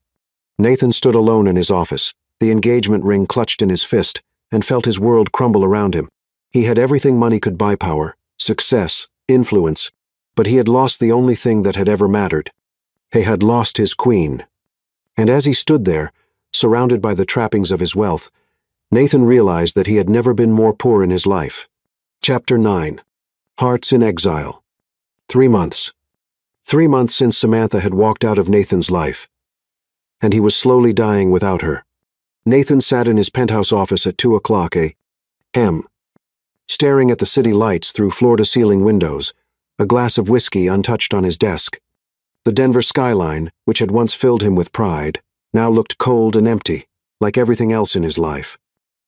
Nathan stood alone in his office, the engagement ring clutched in his fist, and felt his world crumble around him. He had everything money could buy: power, success, influence, but he had lost the only thing that had ever mattered. He had lost his queen. And as he stood there, surrounded by the trappings of his wealth, Nathan realized that he had never been more poor in his life. Chapter 9. Hearts in Exile. 3 months. 3 months since Samantha had walked out of Nathan's life, and he was slowly dying without her. Nathan sat in his penthouse office at 2:00 a.m., staring at the city lights through floor-to-ceiling windows, a glass of whiskey untouched on his desk. The Denver skyline, which had once filled him with pride, now looked cold and empty, like everything else in his life.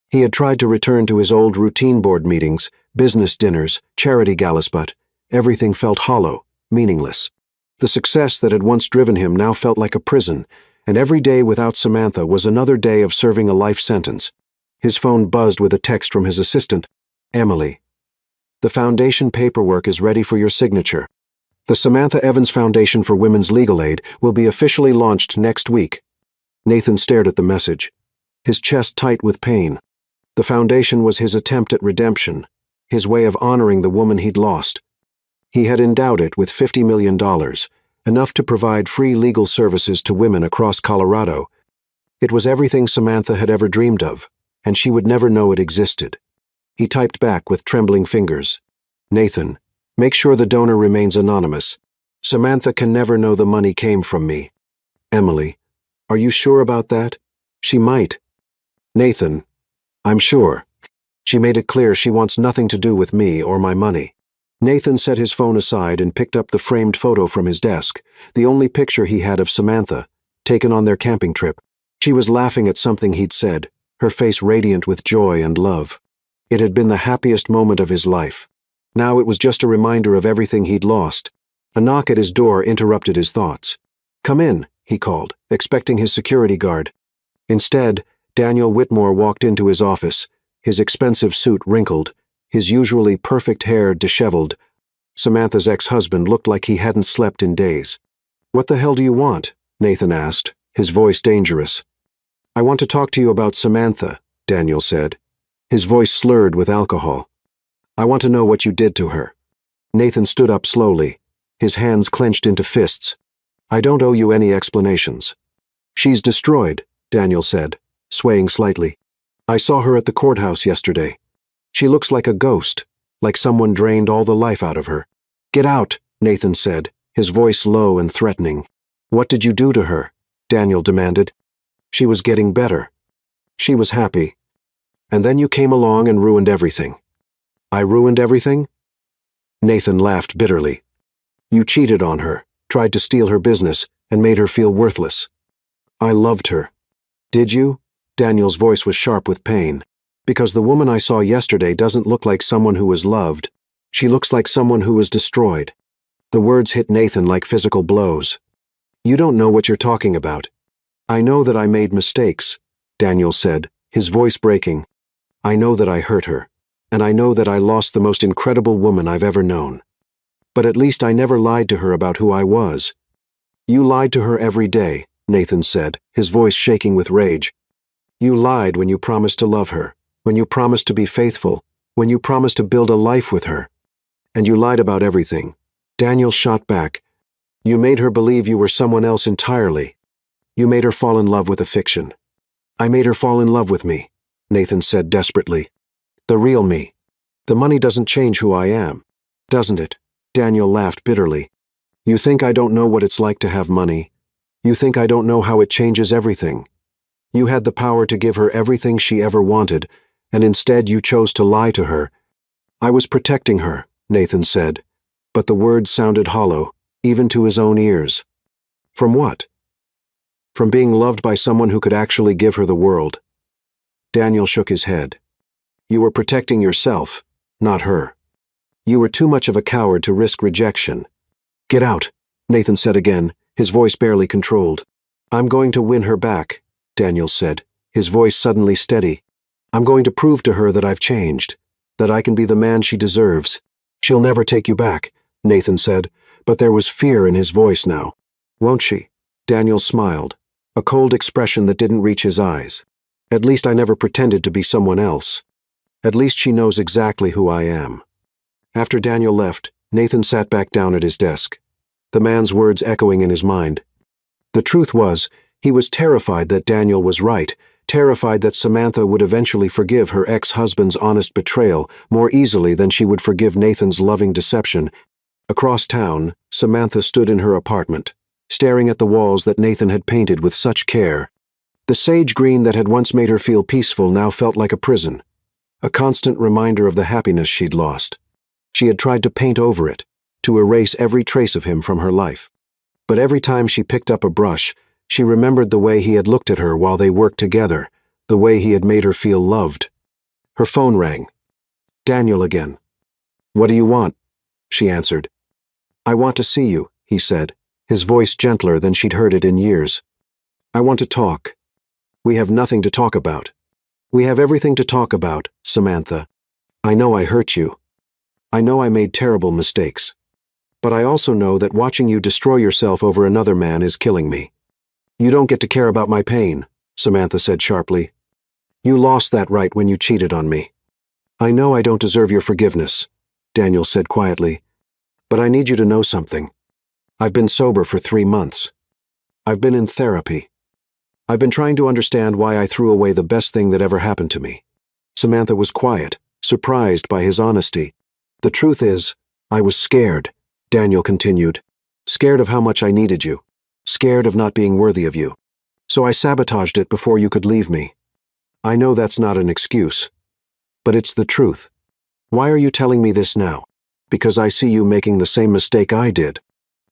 He had tried to return to his old routine: board meetings, business dinners, charity galas, but everything felt hollow, meaningless. The success that had once driven him now felt like a prison, and every day without Samantha was another day of serving a life sentence. His phone buzzed with a text from his assistant. Emily. The foundation paperwork is ready for your signature. The Samantha Evans Foundation for Women's Legal Aid will be officially launched next week. Nathan stared at the message, his chest tight with pain. The foundation was his attempt at redemption, his way of honoring the woman he'd lost. He had endowed it with $50 million, enough to provide free legal services to women across Colorado. It was everything Samantha had ever dreamed of, and she would never know it existed. He typed back with trembling fingers. Nathan, make sure the donor remains anonymous. Samantha can never know the money came from me. Emily, are you sure about that? She might. Nathan, I'm sure. She made it clear she wants nothing to do with me or my money. Nathan set his phone aside and picked up the framed photo from his desk, the only picture he had of Samantha, taken on their camping trip. She was laughing at something he'd said, her face radiant with joy and love. It had been the happiest moment of his life. Now it was just a reminder of everything he'd lost. A knock at his door interrupted his thoughts. "Come in," he called, expecting his security guard. Instead, Daniel Whitmore walked into his office, his expensive suit wrinkled, his usually perfect hair disheveled. Samantha's ex-husband looked like he hadn't slept in days. "What the hell do you want?" Nathan asked, his voice dangerous. "I want to talk to you about Samantha," Daniel said, his voice slurred with alcohol. "I want to know what you did to her." Nathan stood up slowly, his hands clenched into fists. "I don't owe you any explanations." "She's destroyed," Daniel said, swaying slightly. "I saw her at the courthouse yesterday. She looks like a ghost, like someone drained all the life out of her." "Get out," Nathan said, his voice low and threatening. "What did you do to her?" Daniel demanded. "She was getting better. She was happy. And then you came along and ruined everything." "I ruined everything?" Nathan laughed bitterly. "You cheated on her, tried to steal her business, and made her feel worthless." "I loved her." "Did you?" Daniel's voice was sharp with pain. "Because the woman I saw yesterday doesn't look like someone who was loved. She looks like someone who was destroyed." The words hit Nathan like physical blows. "You don't know what you're talking about." "I know that I made mistakes," Daniel said, his voice breaking. "I know that I hurt her, and I know that I lost the most incredible woman I've ever known. But at least I never lied to her about who I was." "You lied to her every day," Nathan said, his voice shaking with rage. "You lied when you promised to love her, when you promised to be faithful, when you promised to build a life with her. And you lied about everything." Daniel shot back. "You made her believe you were someone else entirely. You made her fall in love with a fiction." "I made her fall in love with me," Nathan said desperately. "The real me. The money doesn't change who I am, doesn't it?" Daniel laughed bitterly. "You think I don't know what it's like to have money? You think I don't know how it changes everything? You had the power to give her everything she ever wanted, and instead you chose to lie to her." "I was protecting her," Nathan said, but the words sounded hollow, even to his own ears. "From what?" "From being loved by someone who could actually give her the world." Daniel shook his head. "You were protecting yourself, not her. You were too much of a coward to risk rejection." "Get out," Nathan said again, his voice barely controlled. "I'm going to win her back," Daniel said, his voice suddenly steady. "I'm going to prove to her that I've changed, that I can be the man she deserves." "She'll never take you back," Nathan said, but there was fear in his voice now. "Won't she?" Daniel smiled, a cold expression that didn't reach his eyes. "At least I never pretended to be someone else. At least she knows exactly who I am." After Daniel left, Nathan sat back down at his desk, the man's words echoing in his mind. The truth was, he was terrified that Daniel was right, terrified that Samantha would eventually forgive her ex-husband's honest betrayal more easily than she would forgive Nathan's loving deception. Across town, Samantha stood in her apartment, staring at the walls that Nathan had painted with such care. The sage green that had once made her feel peaceful now felt like a prison, a constant reminder of the happiness she'd lost. She had tried to paint over it, to erase every trace of him from her life. But every time she picked up a brush, she remembered the way he had looked at her while they worked together, the way he had made her feel loved. Her phone rang. "Daniel again." "What do you want?" she answered. "I want to see you," he said, his voice gentler than she'd heard it in years. "I want to talk." "We have nothing to talk about." "We have everything to talk about, Samantha. I know I hurt you. I know I made terrible mistakes. But I also know that watching you destroy yourself over another man is killing me." "You don't get to care about my pain," Samantha said sharply. "You lost that right when you cheated on me." "I know I don't deserve your forgiveness," Daniel said quietly, "but I need you to know something. I've been sober for 3 months. I've been in therapy. I've been trying to understand why I threw away the best thing that ever happened to me." Samantha was quiet, surprised by his honesty. "The truth is, I was scared," Daniel continued. "Scared of how much I needed you. Scared of not being worthy of you. So I sabotaged it before you could leave me. I know that's not an excuse, but it's the truth. Why are you telling me this now?" Because I see you making the same mistake I did.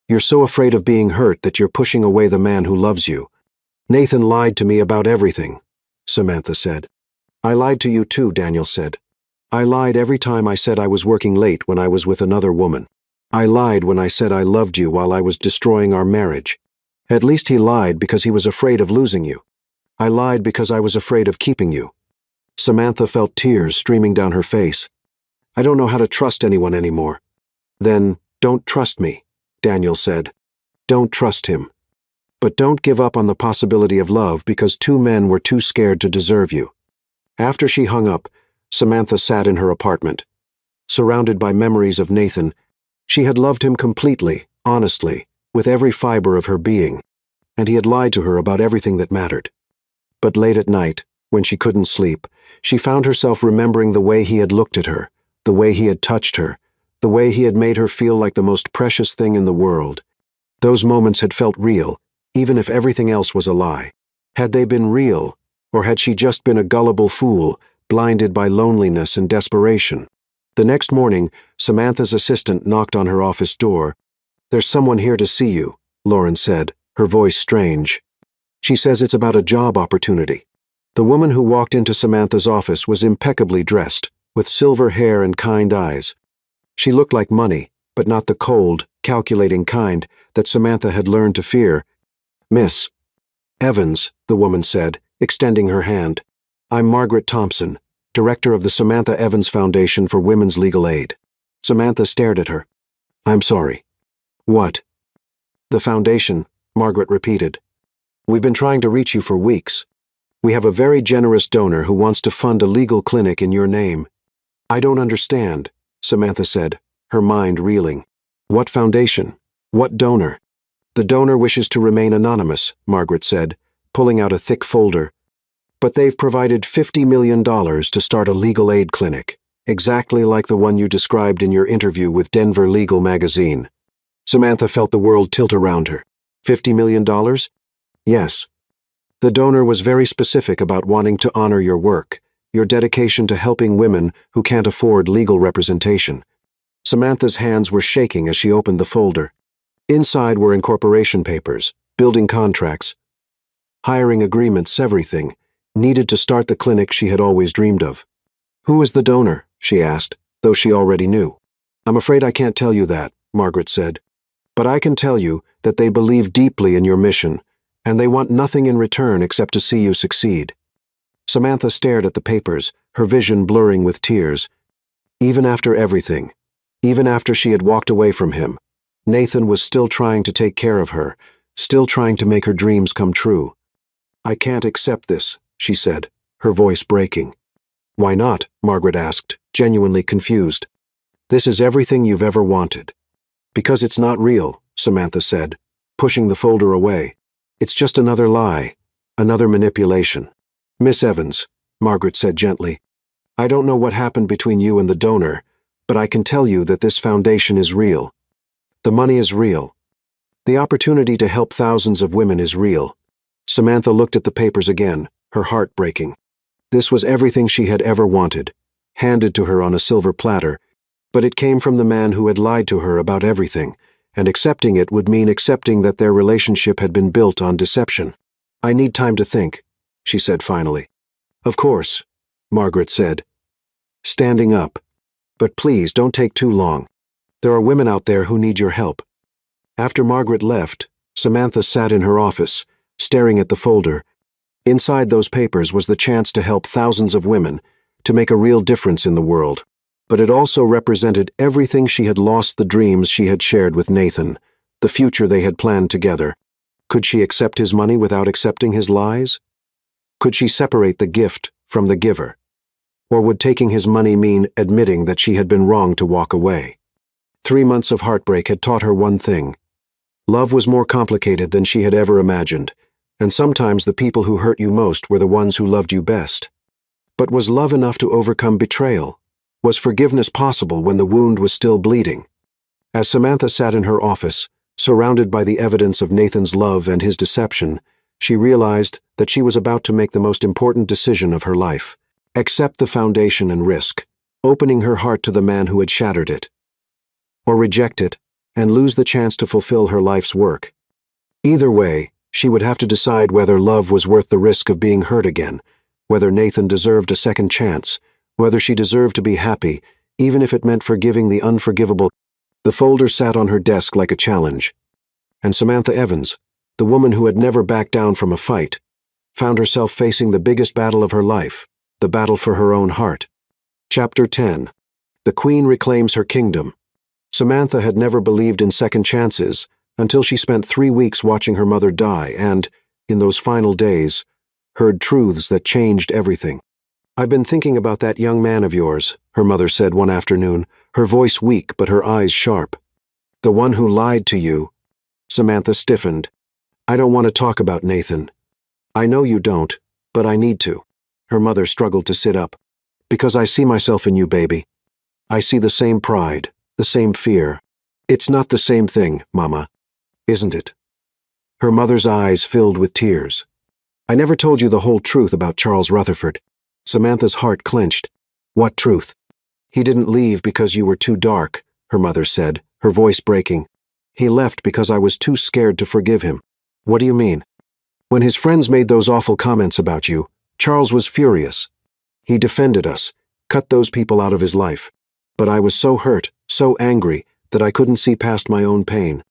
You're so afraid of being hurt that you're pushing away the man who loves you. Nathan lied to me about everything, Samantha said. I lied to you too, Daniel said. I lied every time I said I was working late when I was with another woman. I lied when I said I loved you while I was destroying our marriage. At least he lied because he was afraid of losing you. I lied because I was afraid of keeping you. Samantha felt tears streaming down her face. I don't know how to trust anyone anymore. Then, don't trust me, Daniel said. Don't trust him. But don't give up on the possibility of love because two men were too scared to deserve you. After she hung up, Samantha sat in her apartment. Surrounded by memories of Nathan, she had loved him completely, honestly, with every fiber of her being, and he had lied to her about everything that mattered. But late at night, when she couldn't sleep, she found herself remembering the way he had looked at her, the way he had touched her, the way he had made her feel like the most precious thing in the world. Those moments had felt real, even if everything else was a lie. Had they been real, or had she just been a gullible fool, blinded by loneliness and desperation? The next morning, Samantha's assistant knocked on her office door. There's someone here to see you, Lauren said, her voice strange. She says it's about a job opportunity. The woman who walked into Samantha's office was impeccably dressed, with silver hair and kind eyes. She looked like money, but not the cold, calculating kind that Samantha had learned to fear. Miss Evans, the woman said, extending her hand. I'm Margaret Thompson, director of the Samantha Evans Foundation for Women's Legal Aid. Samantha stared at her. I'm sorry. What? The foundation, Margaret repeated. We've been trying to reach you for weeks. We have a very generous donor who wants to fund a legal clinic in your name. I don't understand, Samantha said, her mind reeling. What foundation? What donor? The donor wishes to remain anonymous, Margaret said, pulling out a thick folder. But they've provided $50 million to start a legal aid clinic, exactly like the one you described in your interview with Denver Legal magazine. Samantha felt the world tilt around her. $50 million? Yes. The donor was very specific about wanting to honor your work, your dedication to helping women who can't afford legal representation. Samantha's hands were shaking as she opened the folder. Inside were incorporation papers, building contracts, hiring agreements, everything needed to start the clinic she had always dreamed of. Who is the donor? She asked, though she already knew. I'm afraid I can't tell you that, Margaret said. But I can tell you that they believe deeply in your mission, and they want nothing in return except to see you succeed. Samantha stared at the papers, her vision blurring with tears. Even after everything, even after she had walked away from him, Nathan was still trying to take care of her, still trying to make her dreams come true. I can't accept this, she said, her voice breaking. Why not? Margaret asked, genuinely confused. This is everything you've ever wanted. Because it's not real, Samantha said, pushing the folder away. It's just another lie, another manipulation. Miss Evans, Margaret said gently, I don't know what happened between you and the donor, but I can tell you that this foundation is real. The money is real. The opportunity to help thousands of women is real. Samantha looked at the papers again, her heart breaking. This was everything she had ever wanted, handed to her on a silver platter, but it came from the man who had lied to her about everything, and accepting it would mean accepting that their relationship had been built on deception. I need time to think, she said finally. Of course, Margaret said, standing up. But please don't take too long. There are women out there who need your help. After Margaret left, Samantha sat in her office, staring at the folder. Inside those papers was the chance to help thousands of women, to make a real difference in the world. But it also represented everything she had lost, the dreams she had shared with Nathan, the future they had planned together. Could she accept his money without accepting his lies? Could she separate the gift from the giver? Or would taking his money mean admitting that she had been wrong to walk away? 3 months of heartbreak had taught her one thing. Love was more complicated than she had ever imagined, and sometimes the people who hurt you most were the ones who loved you best. But was love enough to overcome betrayal? Was forgiveness possible when the wound was still bleeding? As Samantha sat in her office, surrounded by the evidence of Nathan's love and his deception, she realized that she was about to make the most important decision of her life. Accept the foundation and risk, opening her heart to the man who had shattered it. or reject it and lose the chance to fulfill her life's work. Either way, she would have to decide whether love was worth the risk of being hurt again, whether Nathan deserved a second chance, whether she deserved to be happy, even if it meant forgiving the unforgivable. The folder sat on her desk like a challenge. And Samantha Evans, the woman who had never backed down from a fight, found herself facing the biggest battle of her life, the battle for her own heart. Chapter 10. The Queen Reclaims Her Kingdom. Samantha had never believed in second chances until she spent 3 weeks watching her mother die and, in those final days, heard truths that changed everything. "I've been thinking about that young man of yours," her mother said one afternoon, her voice weak but her eyes sharp. "The one who lied to you." Samantha stiffened. "I don't want to talk about Nathan." "I know you don't, but I need to." Her mother struggled to sit up. "Because I see myself in you, baby. I see the same pride, the same fear. It's not the same thing, Mama. Isn't it?" Her mother's eyes filled with tears. "I never told you the whole truth about Charles Rutherford." Samantha's heart clenched. "What truth?" "He didn't leave because you were too dark," her mother said, her voice breaking. "He left because I was too scared to forgive him." "What do you mean?" "When his friends made those awful comments about you, Charles was furious. He defended us, cut those people out of his life. But I was so hurt, so angry, that I couldn't see past my own pain.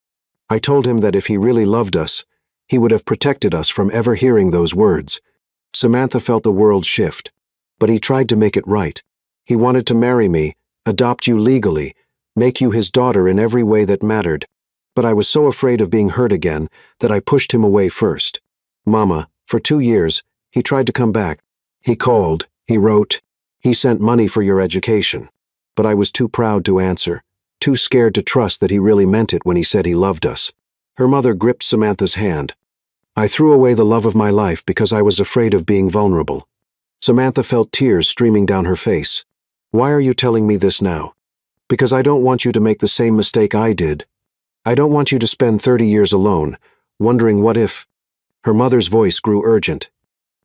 I told him that if he really loved us, he would have protected us from ever hearing those words." Samantha felt the world shift. "But he tried to make it right. He wanted to marry me, adopt you legally, make you his daughter in every way that mattered. But I was so afraid of being hurt again that I pushed him away first. Mama, for 2 years, he tried to come back. He called, he wrote, he sent money for your education. But I was too proud to answer, too scared to trust that he really meant it when he said he loved us." Her mother gripped Samantha's hand. "I threw away the love of my life because I was afraid of being vulnerable." Samantha felt tears streaming down her face. "Why are you telling me this now?" "Because I don't want you to make the same mistake I did. I don't want you to spend 30 years alone, wondering what if." Her mother's voice grew urgent.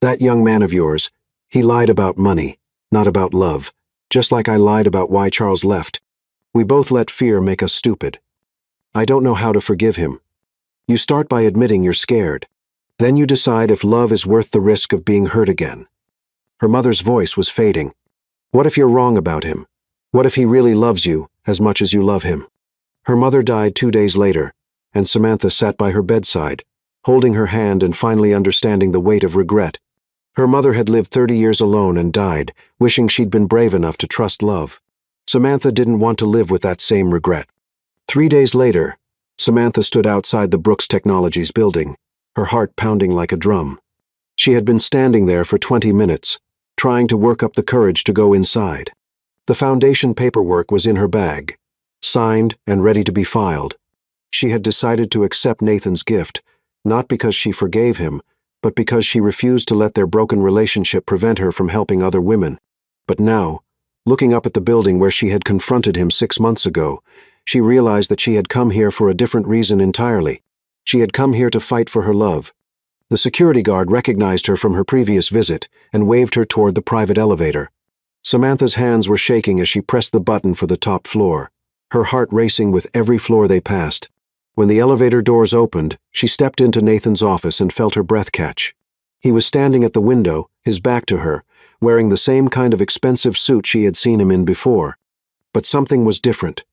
"That young man of yours, he lied about money, not about love, just like I lied about why Charles left. We both let fear make us stupid. I don't know how to forgive him. You start by admitting you're scared. Then you decide if love is worth the risk of being hurt again." Her mother's voice was fading. "What if you're wrong about him? What if he really loves you as much as you love him?" Her mother died 2 days later, and Samantha sat by her bedside, holding her hand and finally understanding the weight of regret. Her mother had lived 30 years alone and died, wishing she'd been brave enough to trust love. Samantha didn't want to live with that same regret. 3 days later, Samantha stood outside the Brooks Technologies building, her heart pounding like a drum. She had been standing there for 20 minutes, trying to work up the courage to go inside. The foundation paperwork was in her bag, signed and ready to be filed. She had decided to accept Nathan's gift, not because she forgave him, but because she refused to let their broken relationship prevent her from helping other women. But now, looking up at the building where she had confronted him 6 months ago, she realized that she had come here for a different reason entirely. She had come here to fight for her love. The security guard recognized her from her previous visit and waved her toward the private elevator. Samantha's hands were shaking as she pressed the button for the top floor, her heart racing with every floor they passed. When the elevator doors opened, she stepped into Nathan's office and felt her breath catch. He was standing at the window, his back to her, wearing the same kind of expensive suit she had seen him in before. But something was different.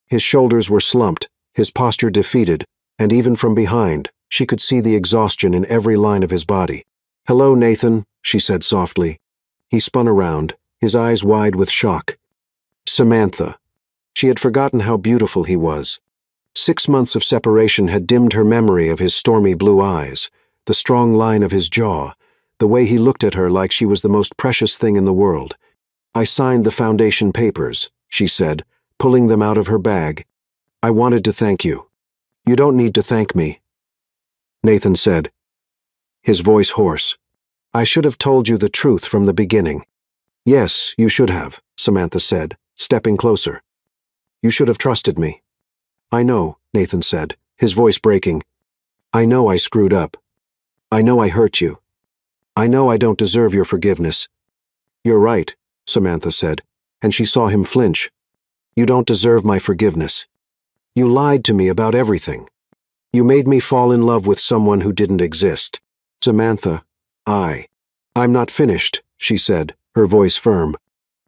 His shoulders were slumped, his posture defeated, and even from behind, she could see the exhaustion in every line of his body. "Hello, Nathan," she said softly. He spun around, his eyes wide with shock. Samantha. She had forgotten how beautiful he was. 6 months of separation had dimmed her memory of his stormy blue eyes, the strong line of his jaw, the way he looked at her like she was the most precious thing in the world. "I signed the foundation papers," she said, pulling them out of her bag. "I wanted to thank you." "You don't need to thank me," Nathan said, his voice hoarse. "I should have told you the truth from the beginning." "Yes, you should have," Samantha said, stepping closer. "You should have trusted me." "I know," Nathan said, his voice breaking. "I know I screwed up. I know I hurt you. I know I don't deserve your forgiveness." "You're right," Samantha said, and she saw him flinch. "You don't deserve my forgiveness. You lied to me about everything. You made me fall in love with someone who didn't exist. Samantha, I'm not finished, she said, her voice firm.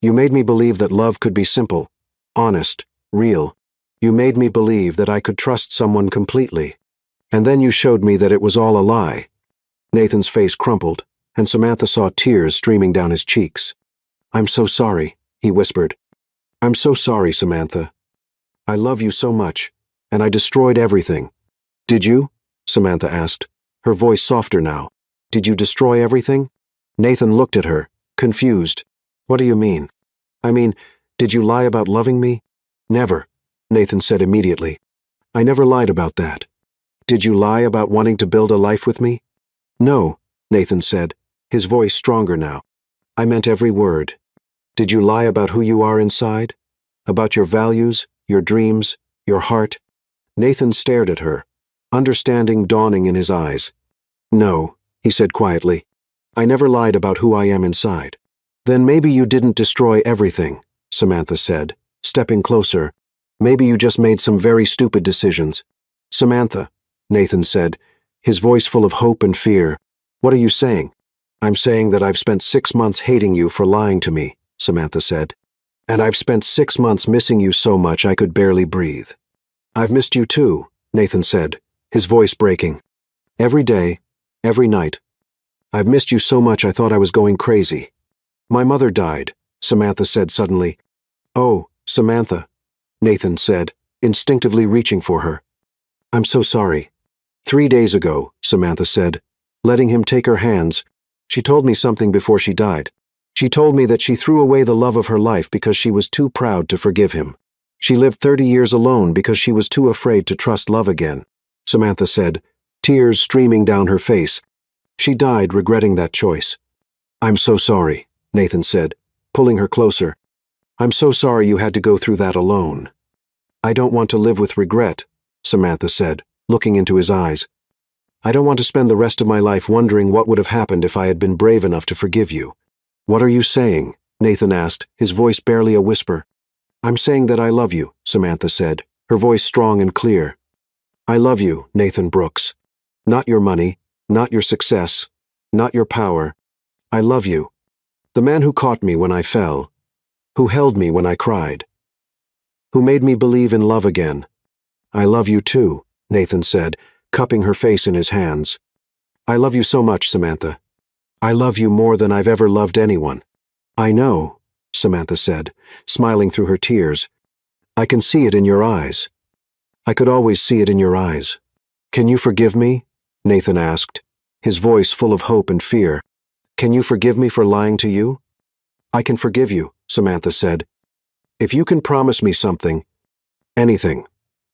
You made me believe that love could be simple, honest, real. You made me believe that I could trust someone completely. And then you showed me that it was all a lie. Nathan's face crumpled, and Samantha saw tears streaming down his cheeks. I'm so sorry, he whispered. I'm so sorry, Samantha. I love you so much, and I destroyed everything. Did you? Samantha asked, her voice softer now. Did you destroy everything? Nathan looked at her, confused. What do you mean? I mean, did you lie about loving me? Never, Nathan said immediately. I never lied about that. Did you lie about wanting to build a life with me? No, Nathan said, his voice stronger now. I meant every word. Did you lie about who you are inside? About your values, your dreams, your heart? Nathan stared at her, understanding dawning in his eyes. No, he said quietly. I never lied about who I am inside. Then maybe you didn't destroy everything, Samantha said, stepping closer. Maybe you just made some very stupid decisions. Samantha, Nathan said, his voice full of hope and fear. What are you saying? I'm saying that I've spent 6 months hating you for lying to me, Samantha said. And I've spent 6 months missing you so much I could barely breathe. I've missed you too, Nathan said, his voice breaking. Every day, every night. I've missed you so much I thought I was going crazy. My mother died, Samantha said suddenly. Oh, Samantha, Nathan said, instinctively reaching for her. I'm so sorry. 3 days ago, Samantha said, letting him take her hands. She told me something before she died. She told me that she threw away the love of her life because she was too proud to forgive him. She lived 30 years alone because she was too afraid to trust love again, Samantha said, tears streaming down her face. She died regretting that choice. I'm so sorry, Nathan said, pulling her closer. I'm so sorry you had to go through that alone. I don't want to live with regret, Samantha said, looking into his eyes. I don't want to spend the rest of my life wondering what would have happened if I had been brave enough to forgive you. What are you saying? Nathan asked, his voice barely a whisper. I'm saying that I love you, Samantha said, her voice strong and clear. I love you, Nathan Brooks. Not your money, not your success, not your power. I love you. The man who caught me when I fell, who held me when I cried, who made me believe in love again. I love you too, Nathan said, cupping her face in his hands. I love you so much, Samantha. I love you more than I've ever loved anyone. I know, Samantha said, smiling through her tears. I can see it in your eyes. I could always see it in your eyes. Can you forgive me? Nathan asked, his voice full of hope and fear. Can you forgive me for lying to you? I can forgive you, Samantha said. If you can promise me something. Anything,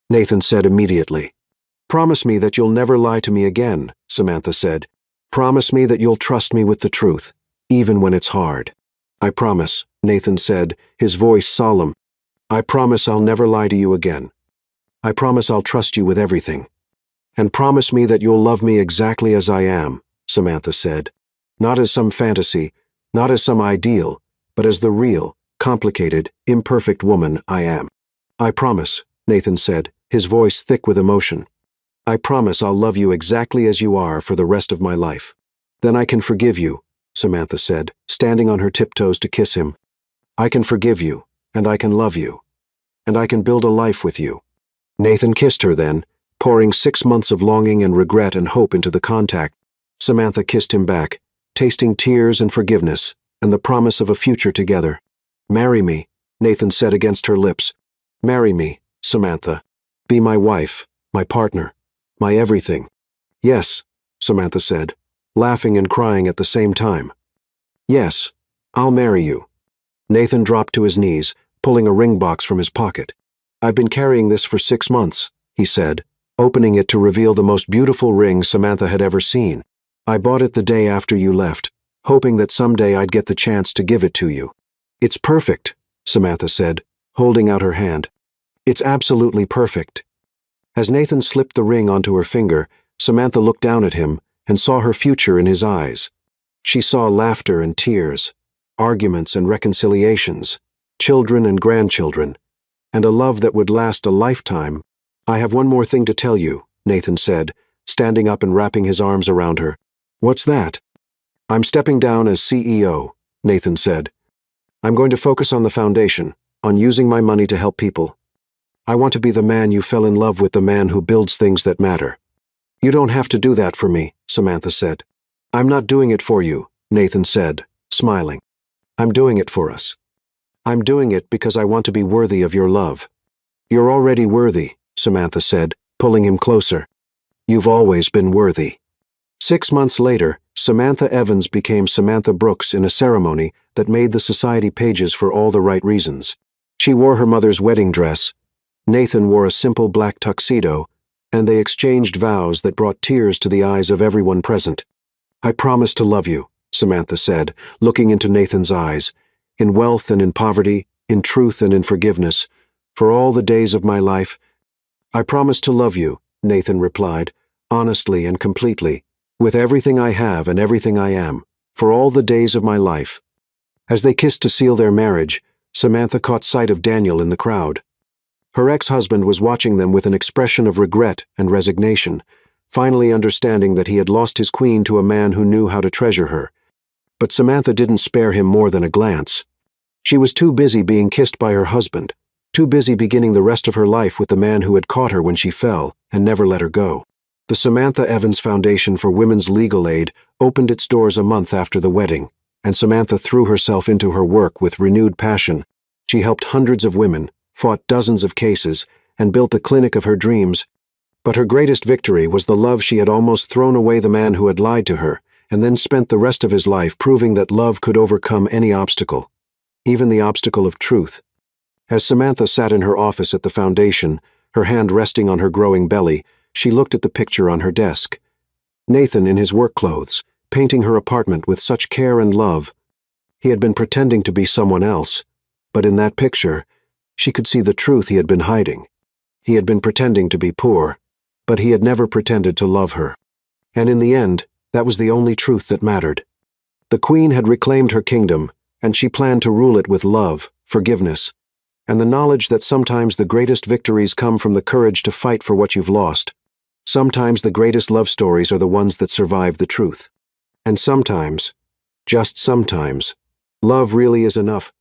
Nathan said immediately. Promise me that you'll never lie to me again, Samantha said. Promise me that you'll trust me with the truth, even when it's hard. I promise, Nathan said, his voice solemn. I promise I'll never lie to you again. I promise I'll trust you with everything. And promise me that you'll love me exactly as I am, Samantha said. Not as some fantasy, not as some ideal, but as the real, complicated, imperfect woman I am. I promise, Nathan said, his voice thick with emotion. I promise I'll love you exactly as you are for the rest of my life. Then I can forgive you, Samantha said, standing on her tiptoes to kiss him. I can forgive you, and I can love you, and I can build a life with you. Nathan kissed her then, pouring 6 months of longing and regret and hope into the contact. Samantha kissed him back, tasting tears and forgiveness, and the promise of a future together. Marry me, Nathan said against her lips. Marry me, Samantha. Be my wife, my partner, my everything. Yes, Samantha said, laughing and crying at the same time. Yes, I'll marry you. Nathan dropped to his knees, pulling a ring box from his pocket. I've been carrying this for 6 months, he said, opening it to reveal the most beautiful ring Samantha had ever seen. I bought it the day after you left, hoping that someday I'd get the chance to give it to you. It's perfect, Samantha said, holding out her hand. It's absolutely perfect. As Nathan slipped the ring onto her finger, Samantha looked down at him and saw her future in his eyes. She saw laughter and tears, arguments and reconciliations, children and grandchildren, and a love that would last a lifetime I have one more thing to tell you, Nathan said, standing up and wrapping his arms around her. What's that? I'm stepping down as CEO, Nathan said. I'm going to focus on the foundation, on using my money to help people. I want to be the man you fell in love with, the man who builds things that matter. You don't have to do that for me, Samantha said. I'm not doing it for you, Nathan said, smiling. I'm doing it for us. I'm doing it because I want to be worthy of your love. You're already worthy, Samantha said, pulling him closer. You've always been worthy. 6 months later, Samantha Evans became Samantha Brooks in a ceremony that made the society pages for all the right reasons. She wore her mother's wedding dress. Nathan wore a simple black tuxedo, and they exchanged vows that brought tears to the eyes of everyone present. I promise to love you, Samantha said, looking into Nathan's eyes, in wealth and in poverty, in truth and in forgiveness, for all the days of my life. I promise to love you, Nathan replied, honestly and completely, with everything I have and everything I am, for all the days of my life. As they kissed to seal their marriage, Samantha caught sight of Daniel in the crowd. Her ex-husband was watching them with an expression of regret and resignation, finally understanding that he had lost his queen to a man who knew how to treasure her. But Samantha didn't spare him more than a glance. She was too busy being kissed by her husband, too busy beginning the rest of her life with the man who had caught her when she fell and never let her go. The Samantha Evans Foundation for Women's Legal Aid opened its doors a month after the wedding, and Samantha threw herself into her work with renewed passion. She helped hundreds of women, fought dozens of cases, and built the clinic of her dreams. But her greatest victory was the love she had almost thrown away the man who had lied to her, and then spent the rest of his life proving that love could overcome any obstacle, even the obstacle of truth. As Samantha sat in her office at the foundation, her hand resting on her growing belly, she looked at the picture on her desk. Nathan in his work clothes, painting her apartment with such care and love. He had been pretending to be someone else, but in that picture, she could see the truth he had been hiding. He had been pretending to be poor, but he had never pretended to love her. And in the end, that was the only truth that mattered. The queen had reclaimed her kingdom, and she planned to rule it with love, forgiveness, and the knowledge that sometimes the greatest victories come from the courage to fight for what you've lost. Sometimes the greatest love stories are the ones that survive the truth. And sometimes, just sometimes, love really is enough